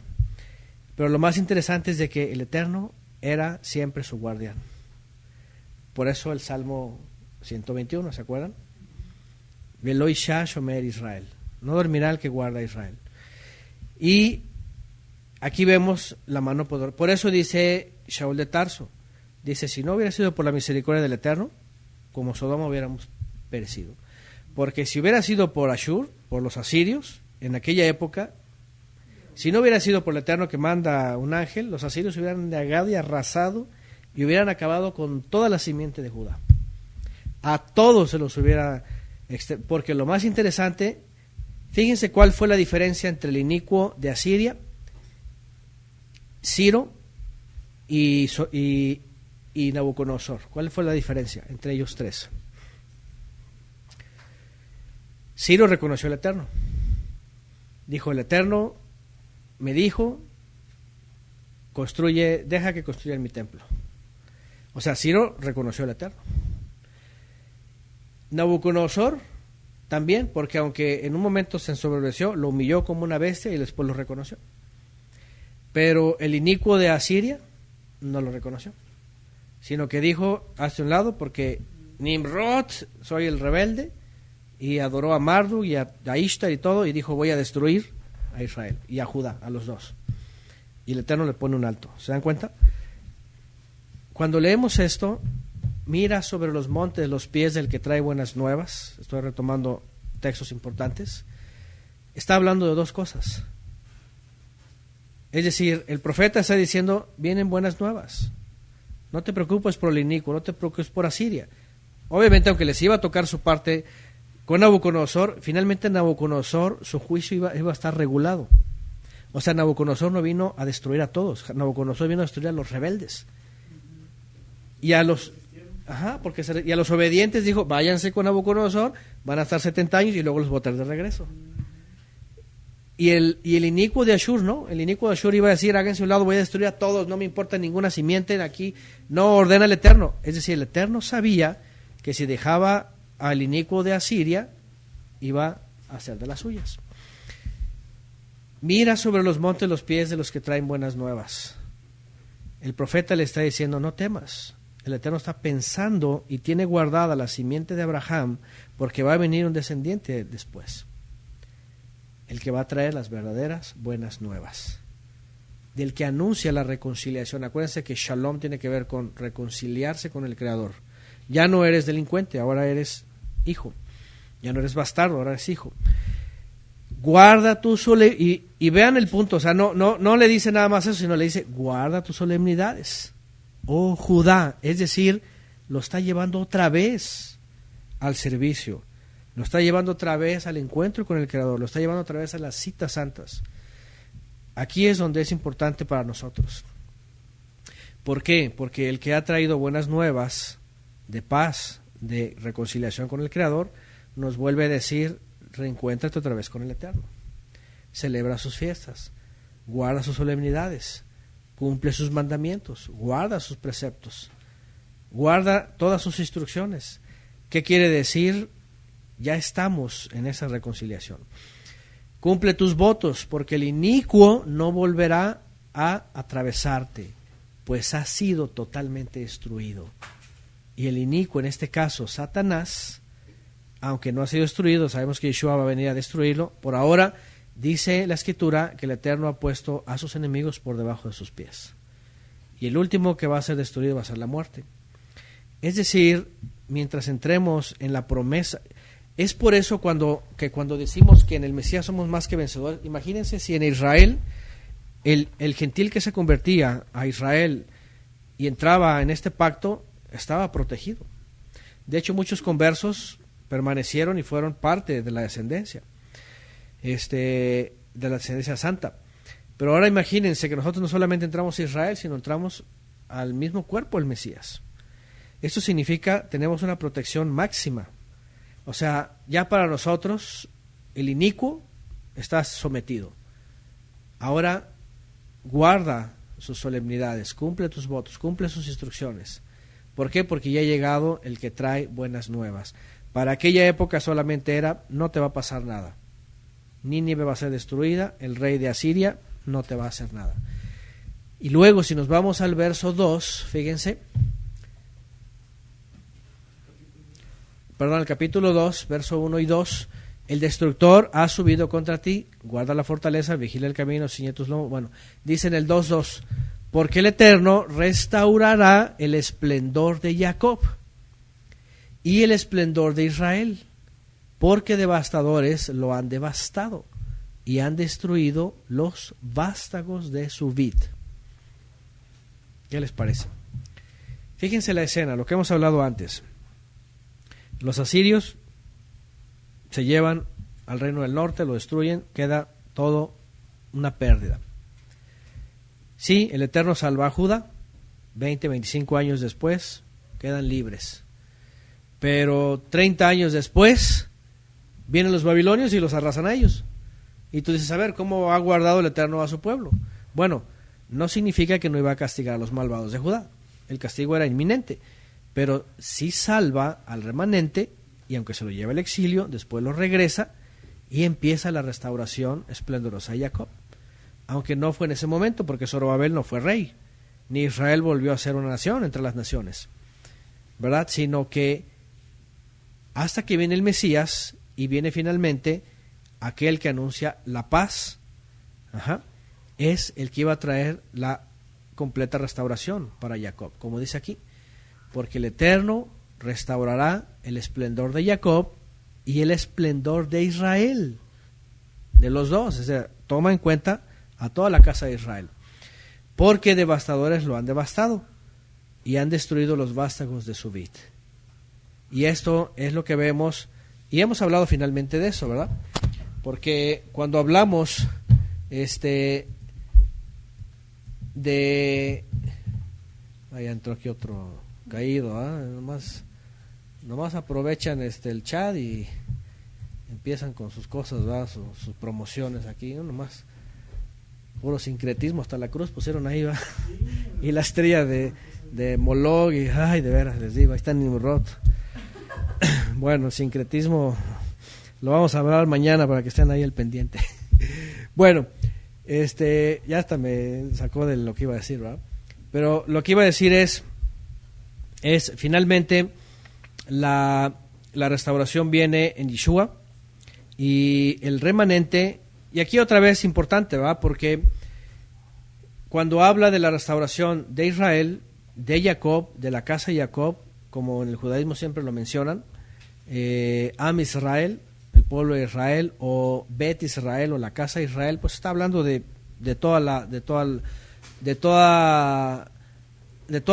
Pero lo más interesante es de que el Eterno era siempre su guardián. Por eso el Salmo 121, ¿se acuerdan? Velo isha shomer Israel, no dormirá el que guarda a Israel. Y aquí vemos la mano poderosa. Por eso dice Shaul de Tarso, dice, si no hubiera sido por la misericordia del Eterno, como Sodoma hubiéramos perecido. Porque si hubiera sido por Ashur, por los asirios, en aquella época, si no hubiera sido por el Eterno que manda un ángel, los asirios hubieran negado y arrasado y hubieran acabado con toda la simiente de Judá. A todos se los hubiera... Porque lo más interesante, fíjense cuál fue la diferencia entre el inicuo de Asiria, Ciro y Nabucodonosor. ¿Cuál fue la diferencia entre ellos tres? Ciro reconoció al Eterno. Dijo, el Eterno me dijo, deja que construyan mi templo. O sea, Ciro reconoció al Eterno. Nabucodonosor también, porque aunque en un momento se ensoberbeció, lo humilló como una bestia y después lo reconoció. Pero el inicuo de Asiria no lo reconoció, sino que dijo, hazte un lado porque Nimrod, soy el rebelde, y adoró a Marduk y a Ishtar y todo, y dijo, voy a destruir a Israel y a Judá, a los dos. Y el Eterno le pone un alto. ¿Se dan cuenta? Cuando leemos esto, mira sobre los montes los pies del que trae buenas nuevas. Estoy retomando textos importantes. Está hablando de dos cosas. Es decir, el profeta está diciendo, vienen buenas nuevas. No te preocupes por el inicuo, no te preocupes por Asiria. Obviamente, aunque les iba a tocar su parte con Nabucodonosor, finalmente Nabucodonosor, su juicio iba a estar regulado. O sea, Nabucodonosor no vino a destruir a todos. Nabucodonosor vino a destruir a los rebeldes. Y a los... y a los obedientes dijo, váyanse con Nabucodonosor, van a estar 70 años y luego los votar de regreso. Y el inicuo de Ashur, ¿no? El inicuo de Ashur iba a decir, háganse un lado, voy a destruir a todos, no me importa ninguna simiente de aquí, no ordena el Eterno. Es decir, el Eterno sabía que si dejaba al inicuo de Asiria, iba a hacer de las suyas. Mira sobre los montes los pies de los que traen buenas nuevas. El profeta le está diciendo, no temas. El Eterno está pensando y tiene guardada la simiente de Abraham porque va a venir un descendiente después. El que va a traer las verdaderas buenas nuevas. Del que anuncia la reconciliación. Acuérdense que Shalom tiene que ver con reconciliarse con el Creador. Ya no eres delincuente, ahora eres hijo. Ya no eres bastardo, ahora eres hijo. Guarda tu solemnidades. Y vean el punto, o sea, no le dice nada más eso, sino le dice, guarda tus solemnidades. Oh Judá, es decir, lo está llevando otra vez al servicio, lo está llevando otra vez al encuentro con el Creador, lo está llevando otra vez a las citas santas. Aquí es donde es importante para nosotros. ¿Por qué? Porque el que ha traído buenas nuevas de paz, de reconciliación con el Creador, nos vuelve a decir, reencuéntrate otra vez con el Eterno. Celebra sus fiestas, guarda sus solemnidades, cumple sus mandamientos, guarda sus preceptos, guarda todas sus instrucciones. ¿Qué quiere decir? Ya estamos en esa reconciliación. Cumple tus votos, porque el inicuo no volverá a atravesarte, pues ha sido totalmente destruido. Y el inicuo, en este caso Satanás, aunque no ha sido destruido, sabemos que Yeshua va a venir a destruirlo. Por ahora, dice la Escritura que el Eterno ha puesto a sus enemigos por debajo de sus pies. Y el último que va a ser destruido va a ser la muerte. Es decir, mientras entremos en la promesa, es por eso cuando decimos que en el Mesías somos más que vencedores. Imagínense si en Israel, el gentil que se convertía a Israel y entraba en este pacto, estaba protegido. De hecho, muchos conversos permanecieron y fueron parte de la descendencia. De la descendencia santa. Pero ahora imagínense que nosotros no solamente entramos a Israel, sino entramos al mismo cuerpo del Mesías. Esto significa tenemos una protección máxima. O sea, ya para nosotros el inicuo está sometido. Ahora guarda sus solemnidades, cumple tus votos, cumple sus instrucciones. ¿Por qué? Porque ya ha llegado el que trae buenas nuevas. Para aquella época solamente era, no te va a pasar nada. Nínive va a ser destruida, el rey de Asiria no te va a hacer nada. Y luego, si nos vamos al verso 2, fíjense, el capítulo 2, verso 1 y 2, el destructor ha subido contra ti, guarda la fortaleza, vigila el camino, ciñe tus lomos. Bueno, dice en el 2:2, porque el Eterno restaurará el esplendor de Jacob y el esplendor de Israel, porque devastadores lo han devastado y han destruido los vástagos de su vid. ¿Qué les parece? Fíjense la escena, lo que hemos hablado antes. Los asirios se llevan al reino del norte, lo destruyen, queda todo una pérdida. Sí, el Eterno salva a Judá, 20, 25 años después, quedan libres. Pero 30 años después, vienen los babilonios y los arrasan a ellos. Y tú dices, a ver, ¿cómo ha guardado el Eterno a su pueblo? Bueno, no significa que no iba a castigar a los malvados de Judá. El castigo era inminente, pero sí salva al remanente, y aunque se lo lleva al exilio, después lo regresa y empieza la restauración esplendorosa de Jacob. Aunque no fue en ese momento, porque Zorobabel no fue rey, ni Israel volvió a ser una nación entre las naciones, ¿verdad? Sino que hasta que viene el Mesías y viene finalmente aquel que anuncia la paz, es el que iba a traer la completa restauración para Jacob, como dice aquí, porque el Eterno restaurará el esplendor de Jacob y el esplendor de Israel, de los dos, o sea, toma en cuenta a toda la casa de Israel, porque devastadores lo han devastado y han destruido los vástagos de su vid. Y esto es lo que vemos, y hemos hablado finalmente de eso, ¿verdad? Porque cuando hablamos de... Ahí entró aquí otro caído, nomás aprovechan el chat y empiezan con sus cosas, ¿verdad? Sus promociones aquí, ¿no? Nomás puro sincretismo, hasta la cruz pusieron ahí, ¿verdad? Y la estrella de Moloch, y ay, de veras, les digo, ahí está Nimrod. Bueno, el sincretismo lo vamos a hablar mañana para que estén ahí al pendiente. Bueno, ya hasta me sacó de lo que iba a decir, ¿verdad? Pero lo que iba a decir es finalmente la restauración viene en Yeshua y el remanente, y aquí otra vez importante, ¿verdad? Porque cuando habla de la restauración de Israel, de Jacob, de la casa de Jacob, como en el judaísmo siempre lo mencionan, Am Israel, el pueblo de Israel, o Bet Israel, o la casa de Israel, pues está hablando de todas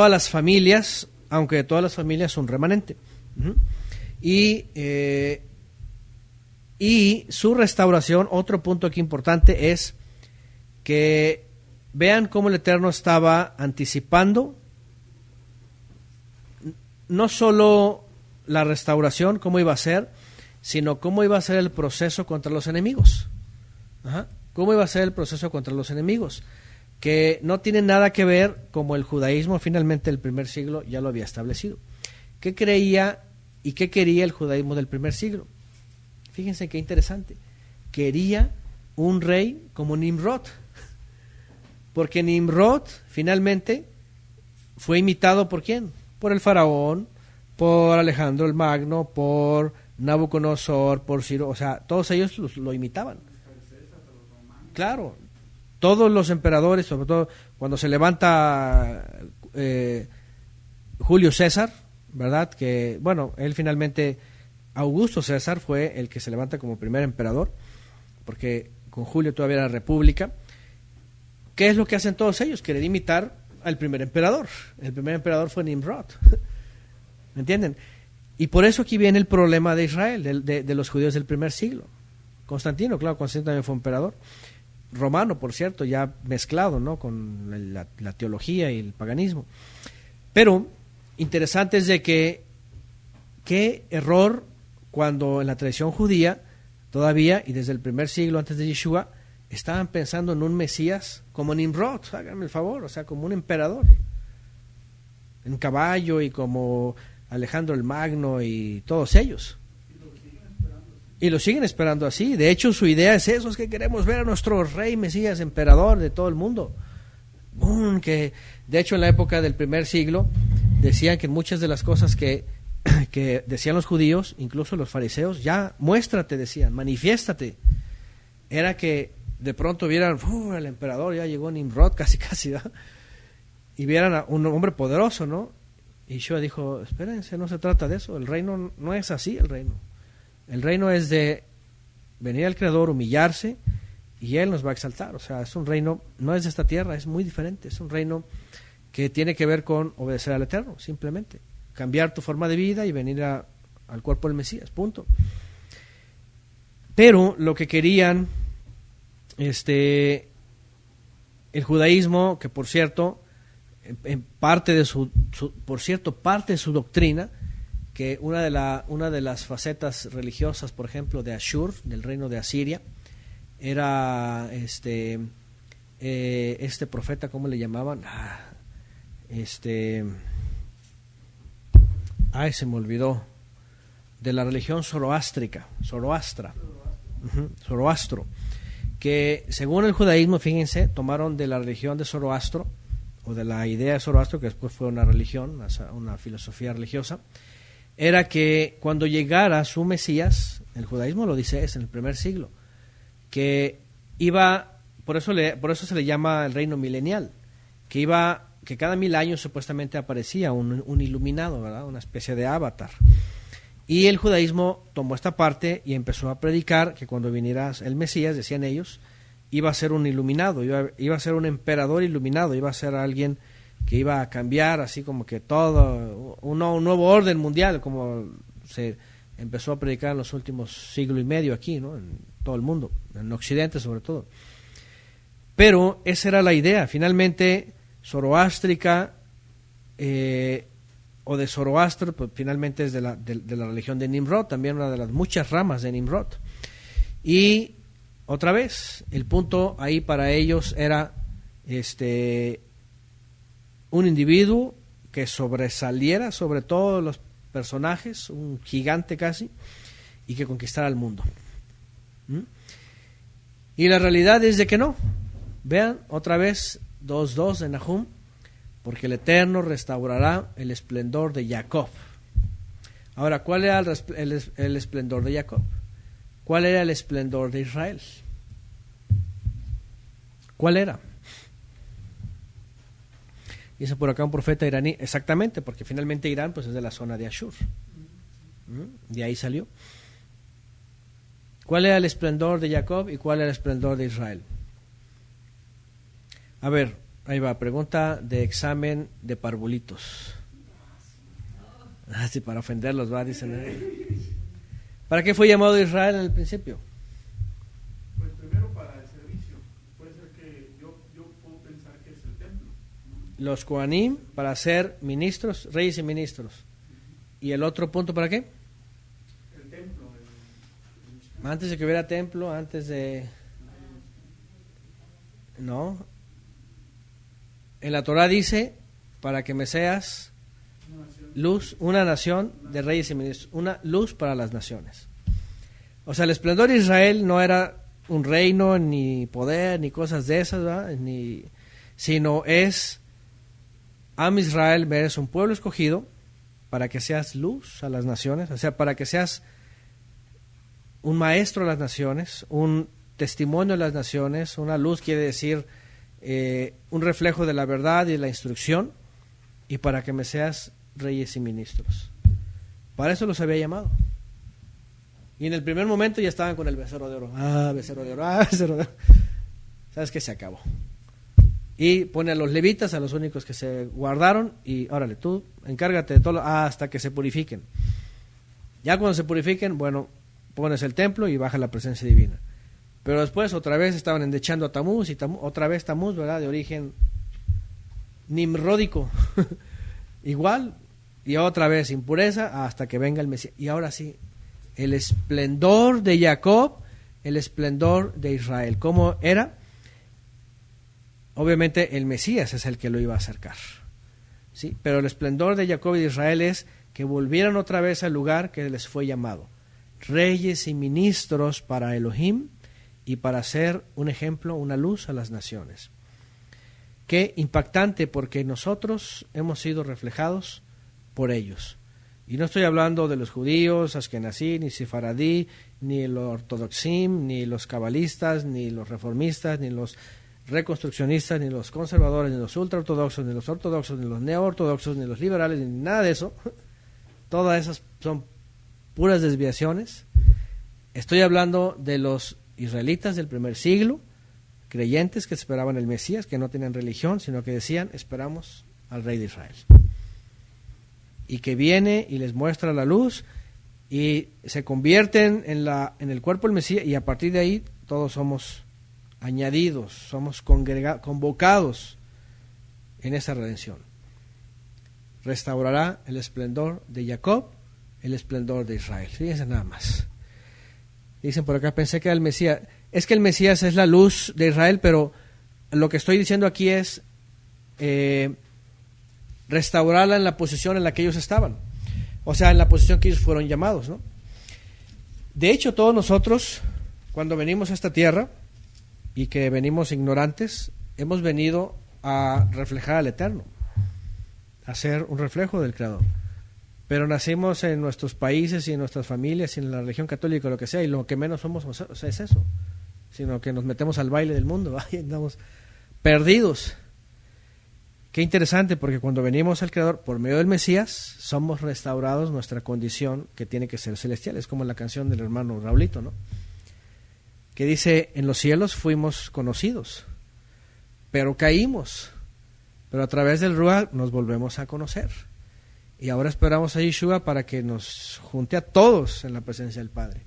las familias, aunque de todas las familias son remanente. Y su restauración, otro punto aquí importante es que vean cómo el Eterno estaba anticipando no solo la restauración, cómo iba a ser, sino cómo iba a ser el proceso contra los enemigos. Cómo iba a ser el proceso contra los enemigos, que no tiene nada que ver como el judaísmo finalmente del primer siglo ya lo había establecido. ¿Qué creía y qué quería el judaísmo del primer siglo? Fíjense qué interesante. Quería un rey como Nimrod, porque Nimrod finalmente fue imitado ¿por quién? Por el faraón, por Alejandro el Magno, por Nabucodonosor, por Ciro, o sea, todos ellos lo imitaban. Claro, todos los emperadores, sobre todo cuando se levanta Julio César, ¿verdad? Que, bueno, él finalmente, Augusto César fue el que se levanta como primer emperador, porque con Julio todavía era república. ¿Qué es lo que hacen todos ellos? Quieren imitar al primer emperador. El primer emperador fue Nimrod. ¿Me entienden? Y por eso aquí viene el problema de Israel, de los judíos del primer siglo. Constantino, claro, Constantino también fue emperador. Romano, por cierto, ya mezclado, ¿no?, con la teología y el paganismo. Pero interesante es de que qué error cuando en la tradición judía todavía y desde el primer siglo antes de Yeshua estaban pensando en un Mesías como Nimrod, háganme el favor, o sea, como un emperador en caballo y como Alejandro el Magno y todos ellos. Y lo siguen esperando así. De hecho, su idea es eso, es que queremos ver a nuestro rey Mesías, emperador de todo el mundo. Que de hecho en la época del primer siglo decían que muchas de las cosas que decían los judíos, incluso los fariseos, ya muéstrate, decían, manifiéstate. Era que de pronto vieran, el emperador, ya llegó Nimrod, casi, ¿verdad? Y vieran a un hombre poderoso, ¿no? Y Yeshua dijo, espérense, no se trata de eso, el reino no es así, el reino es de venir al Creador, humillarse, y Él nos va a exaltar. O sea, es un reino, no es de esta tierra, es muy diferente, es un reino que tiene que ver con obedecer al Eterno, simplemente, cambiar tu forma de vida y venir al cuerpo del Mesías, punto. Pero lo que querían, el judaísmo, que por cierto, en parte de parte de su doctrina, que una de las facetas religiosas, por ejemplo, de Ashur, del reino de Asiria, era este profeta, ¿cómo le llamaban? Se me olvidó, de la religión zoroástrica, Zoroastro, que según el judaísmo, fíjense, tomaron de la religión de Zoroastro, o de la idea de Zoroastro, que después fue una religión, una filosofía religiosa, era que cuando llegara su Mesías, el judaísmo lo dice, es en el primer siglo, que iba, por eso se le llama el reino milenial, que cada 1000 años supuestamente aparecía un iluminado, ¿verdad? Una especie de avatar. Y el judaísmo tomó esta parte y empezó a predicar que cuando viniera el Mesías, decían ellos, iba a ser un iluminado, iba a ser un emperador iluminado, iba a ser alguien que iba a cambiar así como que todo, un nuevo orden mundial, como se empezó a predicar en los últimos siglo y medio aquí, ¿no? En todo el mundo, en Occidente sobre todo. Pero esa era la idea, finalmente zoroástrica, o de Zoroastro, pues finalmente es de la religión de Nimrod, también una de las muchas ramas de Nimrod. Y otra vez, el punto ahí para ellos era un individuo que sobresaliera sobre todos los personajes, un gigante casi, y que conquistara el mundo. Y la realidad es de que no. Vean otra vez 2:2 de Nahum, porque el Eterno restaurará el esplendor de Jacob. Ahora, ¿cuál era el esplendor de Jacob? ¿Cuál era el esplendor de Israel? ¿Cuál era? Dice por acá un profeta iraní, exactamente, porque finalmente Irán pues es de la zona de Ashur. De ahí salió. ¿Cuál era el esplendor de Jacob y cuál era el esplendor de Israel? A ver, ahí va, pregunta de examen de parvulitos. Así para ofenderlos, va, dicen. ¿Para qué fue llamado Israel en el principio? Pues primero para el servicio. Puede ser que yo puedo pensar que es el templo. Los Kohanim para ser ministros, reyes y ministros. ¿Y el otro punto para qué? El templo. Antes de que hubiera templo, antes de... No. En la Torah dice, para que me seas luz, una nación de reyes y ministros, una luz para las naciones. O sea, el esplendor de Israel no era un reino, ni poder, ni cosas de esas, ¿verdad? Sino es, Am Israel, eres un pueblo escogido para que seas luz a las naciones, o sea, para que seas un maestro a las naciones, un testimonio a las naciones. Una luz quiere decir un reflejo de la verdad y de la instrucción, y para que me seas reyes y ministros. Para eso los había llamado. Y en el primer momento ya estaban con el becerro de oro. Becerro de oro, becerro de oro. ¿Sabes qué? Se acabó. Y pone a los levitas, a los únicos que se guardaron, y órale, tú encárgate de todo hasta que se purifiquen. Ya cuando se purifiquen, bueno, pones el templo y baja la presencia divina. Pero después otra vez estaban endechando a Tamuz, y otra vez Tamuz, ¿verdad? De origen nimródico. Igual, y otra vez impureza hasta que venga el Mesías. Y ahora sí, el esplendor de Jacob, el esplendor de Israel. ¿Cómo era? Obviamente el Mesías es el que lo iba a acercar, ¿sí? Pero el esplendor de Jacob y de Israel es que volvieran otra vez al lugar que les fue llamado. Reyes y ministros para Elohim, y para ser un ejemplo, una luz a las naciones. Qué impactante, porque nosotros hemos sido reflejados por ellos. Y no estoy hablando de los judíos, askenazí, ni sefaradí, ni los ortodoxim, ni los cabalistas, ni los reformistas, ni los reconstruccionistas, ni los conservadores, ni los ultraortodoxos, ni los ortodoxos, ni los neoortodoxos, ni los liberales, ni nada de eso. Todas esas son puras desviaciones. Estoy hablando de los israelitas del primer siglo, creyentes que esperaban el Mesías, que no tenían religión, sino que decían, esperamos al Rey de Israel. Y que viene y les muestra la luz y se convierten en el cuerpo del Mesías, y a partir de ahí todos somos añadidos, somos convocados en esa redención. Restaurará el esplendor de Jacob, el esplendor de Israel. Fíjense nada más. Dicen por acá, pensé que era el Mesías. Es que el Mesías es la luz de Israel, pero lo que estoy diciendo aquí es restaurarla en la posición en la que ellos estaban. O sea, en la posición que ellos fueron llamados, ¿no? De hecho, todos nosotros, cuando venimos a esta tierra y que venimos ignorantes, hemos venido a reflejar al Eterno, a ser un reflejo del Creador. Pero nacimos en nuestros países y en nuestras familias y en la religión católica, lo que sea, y lo que menos somos es eso, sino que nos metemos al baile del mundo, ahí andamos perdidos. Qué interesante, porque cuando venimos al Creador por medio del Mesías, somos restaurados nuestra condición que tiene que ser celestial. Es como la canción del hermano Raulito, ¿no? Que dice, en los cielos fuimos conocidos, pero caímos, pero a través del Ruach nos volvemos a conocer. Y ahora esperamos a Yeshua para que nos junte a todos en la presencia del Padre.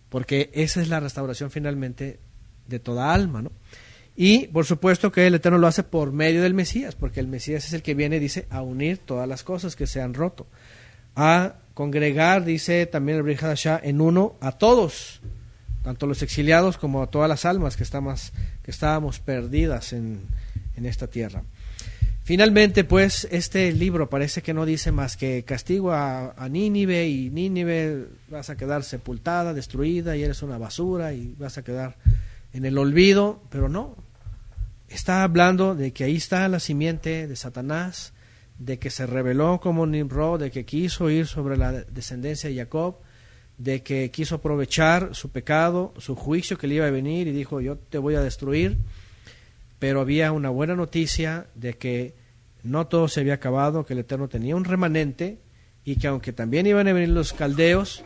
Porque esa es la restauración finalmente de toda alma, ¿no? Y por supuesto que el Eterno lo hace por medio del Mesías, porque el Mesías es el que viene, dice, a unir todas las cosas que se han roto. A congregar, dice también el Brit Hadashah, en uno a todos, tanto los exiliados como a todas las almas que estábamos perdidas en esta tierra. Finalmente, pues, este libro parece que no dice más que castigo a Nínive, y Nínive vas a quedar sepultada, destruida, y eres una basura, y vas a quedar en el olvido, pero no. Está hablando de que ahí está la simiente de Satanás, de que se rebeló como Nimrod, de que quiso ir sobre la descendencia de Jacob, de que quiso aprovechar su pecado, su juicio que le iba a venir, y dijo, yo te voy a destruir. Pero había una buena noticia de que no todo se había acabado, que el Eterno tenía un remanente, y que aunque también iban a venir los caldeos,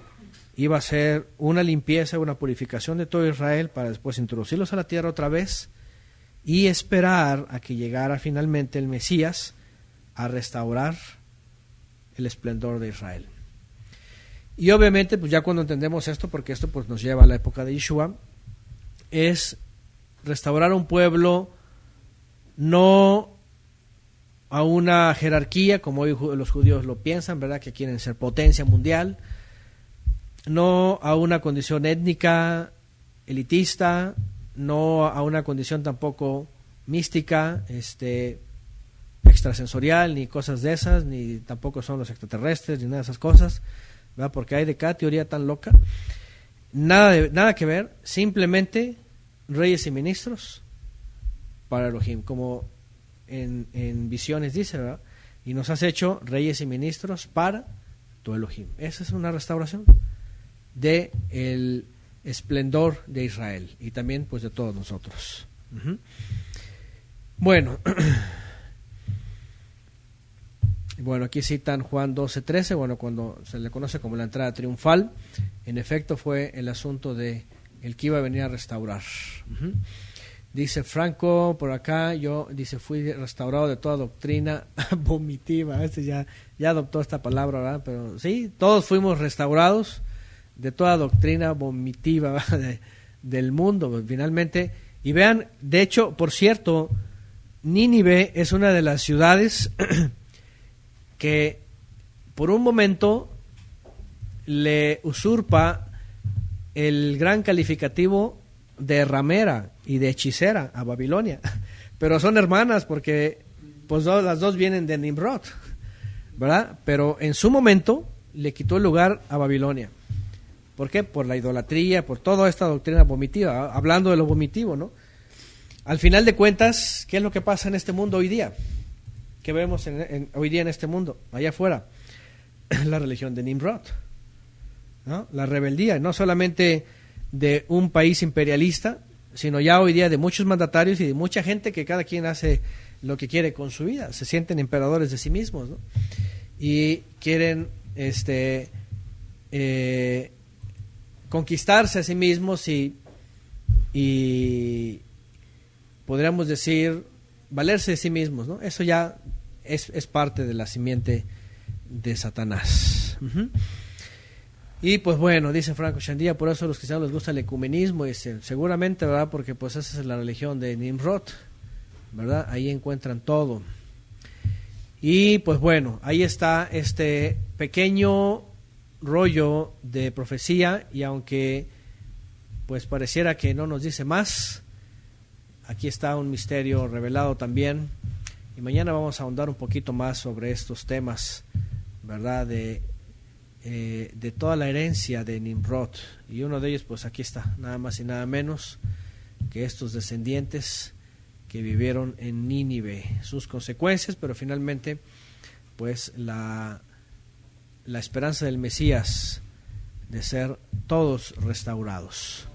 iba a ser una limpieza, una purificación de todo Israel para después introducirlos a la tierra otra vez y esperar a que llegara finalmente el Mesías a restaurar el esplendor de Israel. Y obviamente, pues ya cuando entendemos esto, porque esto pues nos lleva a la época de Yeshua, es restaurar un pueblo no a una jerarquía como hoy los judíos lo piensan, ¿verdad? Que quieren ser potencia mundial, no a una condición étnica, elitista, no a una condición tampoco mística, extrasensorial, ni cosas de esas, ni tampoco son los extraterrestres, ni nada de esas cosas, ¿verdad? Porque hay de cada teoría tan loca. Nada que ver, simplemente reyes y ministros para Elohim, como en visiones dice, ¿verdad? Y nos has hecho reyes y ministros para tu Elohim. Esa es una restauración de el esplendor de Israel y también pues de todos nosotros. Bueno, aquí citan Juan 12:13, bueno, cuando se le conoce como la entrada triunfal, en efecto fue el asunto de el que iba a venir a restaurar. Dice Franco por acá, dice, fui restaurado de toda doctrina vomitiva. Ya adoptó esta palabra, ¿verdad? Pero sí, todos fuimos restaurados de toda doctrina vomitiva, ¿verdad? Del mundo, finalmente. Y vean, de hecho, por cierto, Nínive es una de las ciudades que por un momento le usurpa el gran calificativo de ramera y de hechicera a Babilonia, pero son hermanas porque pues las dos vienen de Nimrod, ¿verdad? Pero en su momento le quitó el lugar a Babilonia. ¿Por qué? Por la idolatría, por toda esta doctrina vomitiva, hablando de lo vomitivo, ¿no? Al final de cuentas, ¿qué es lo que pasa en este mundo hoy día? ¿Qué vemos hoy día en este mundo, allá afuera? La religión de Nimrod, ¿no? La rebeldía, no solamente de un país imperialista, sino ya hoy día de muchos mandatarios y de mucha gente que cada quien hace lo que quiere con su vida, se sienten emperadores de sí mismos, ¿no? Y quieren conquistarse a sí mismos y podríamos decir valerse de sí mismos, ¿no? Eso ya es parte de la simiente de Satanás. Uh-huh. Y pues bueno, dice Franco Chandía, por eso a los cristianos les gusta el ecumenismo, y seguramente, ¿verdad? Porque pues esa es la religión de Nimrod, ¿verdad? Ahí encuentran todo. Y pues bueno, ahí está este pequeño rollo de profecía, y aunque pues pareciera que no nos dice más, aquí está un misterio revelado también, y mañana vamos a ahondar un poquito más sobre estos temas, ¿verdad? De toda la herencia de Nimrod, y uno de ellos pues aquí está, nada más y nada menos que estos descendientes que vivieron en Nínive, sus consecuencias, pero finalmente pues la esperanza del Mesías de ser todos restaurados.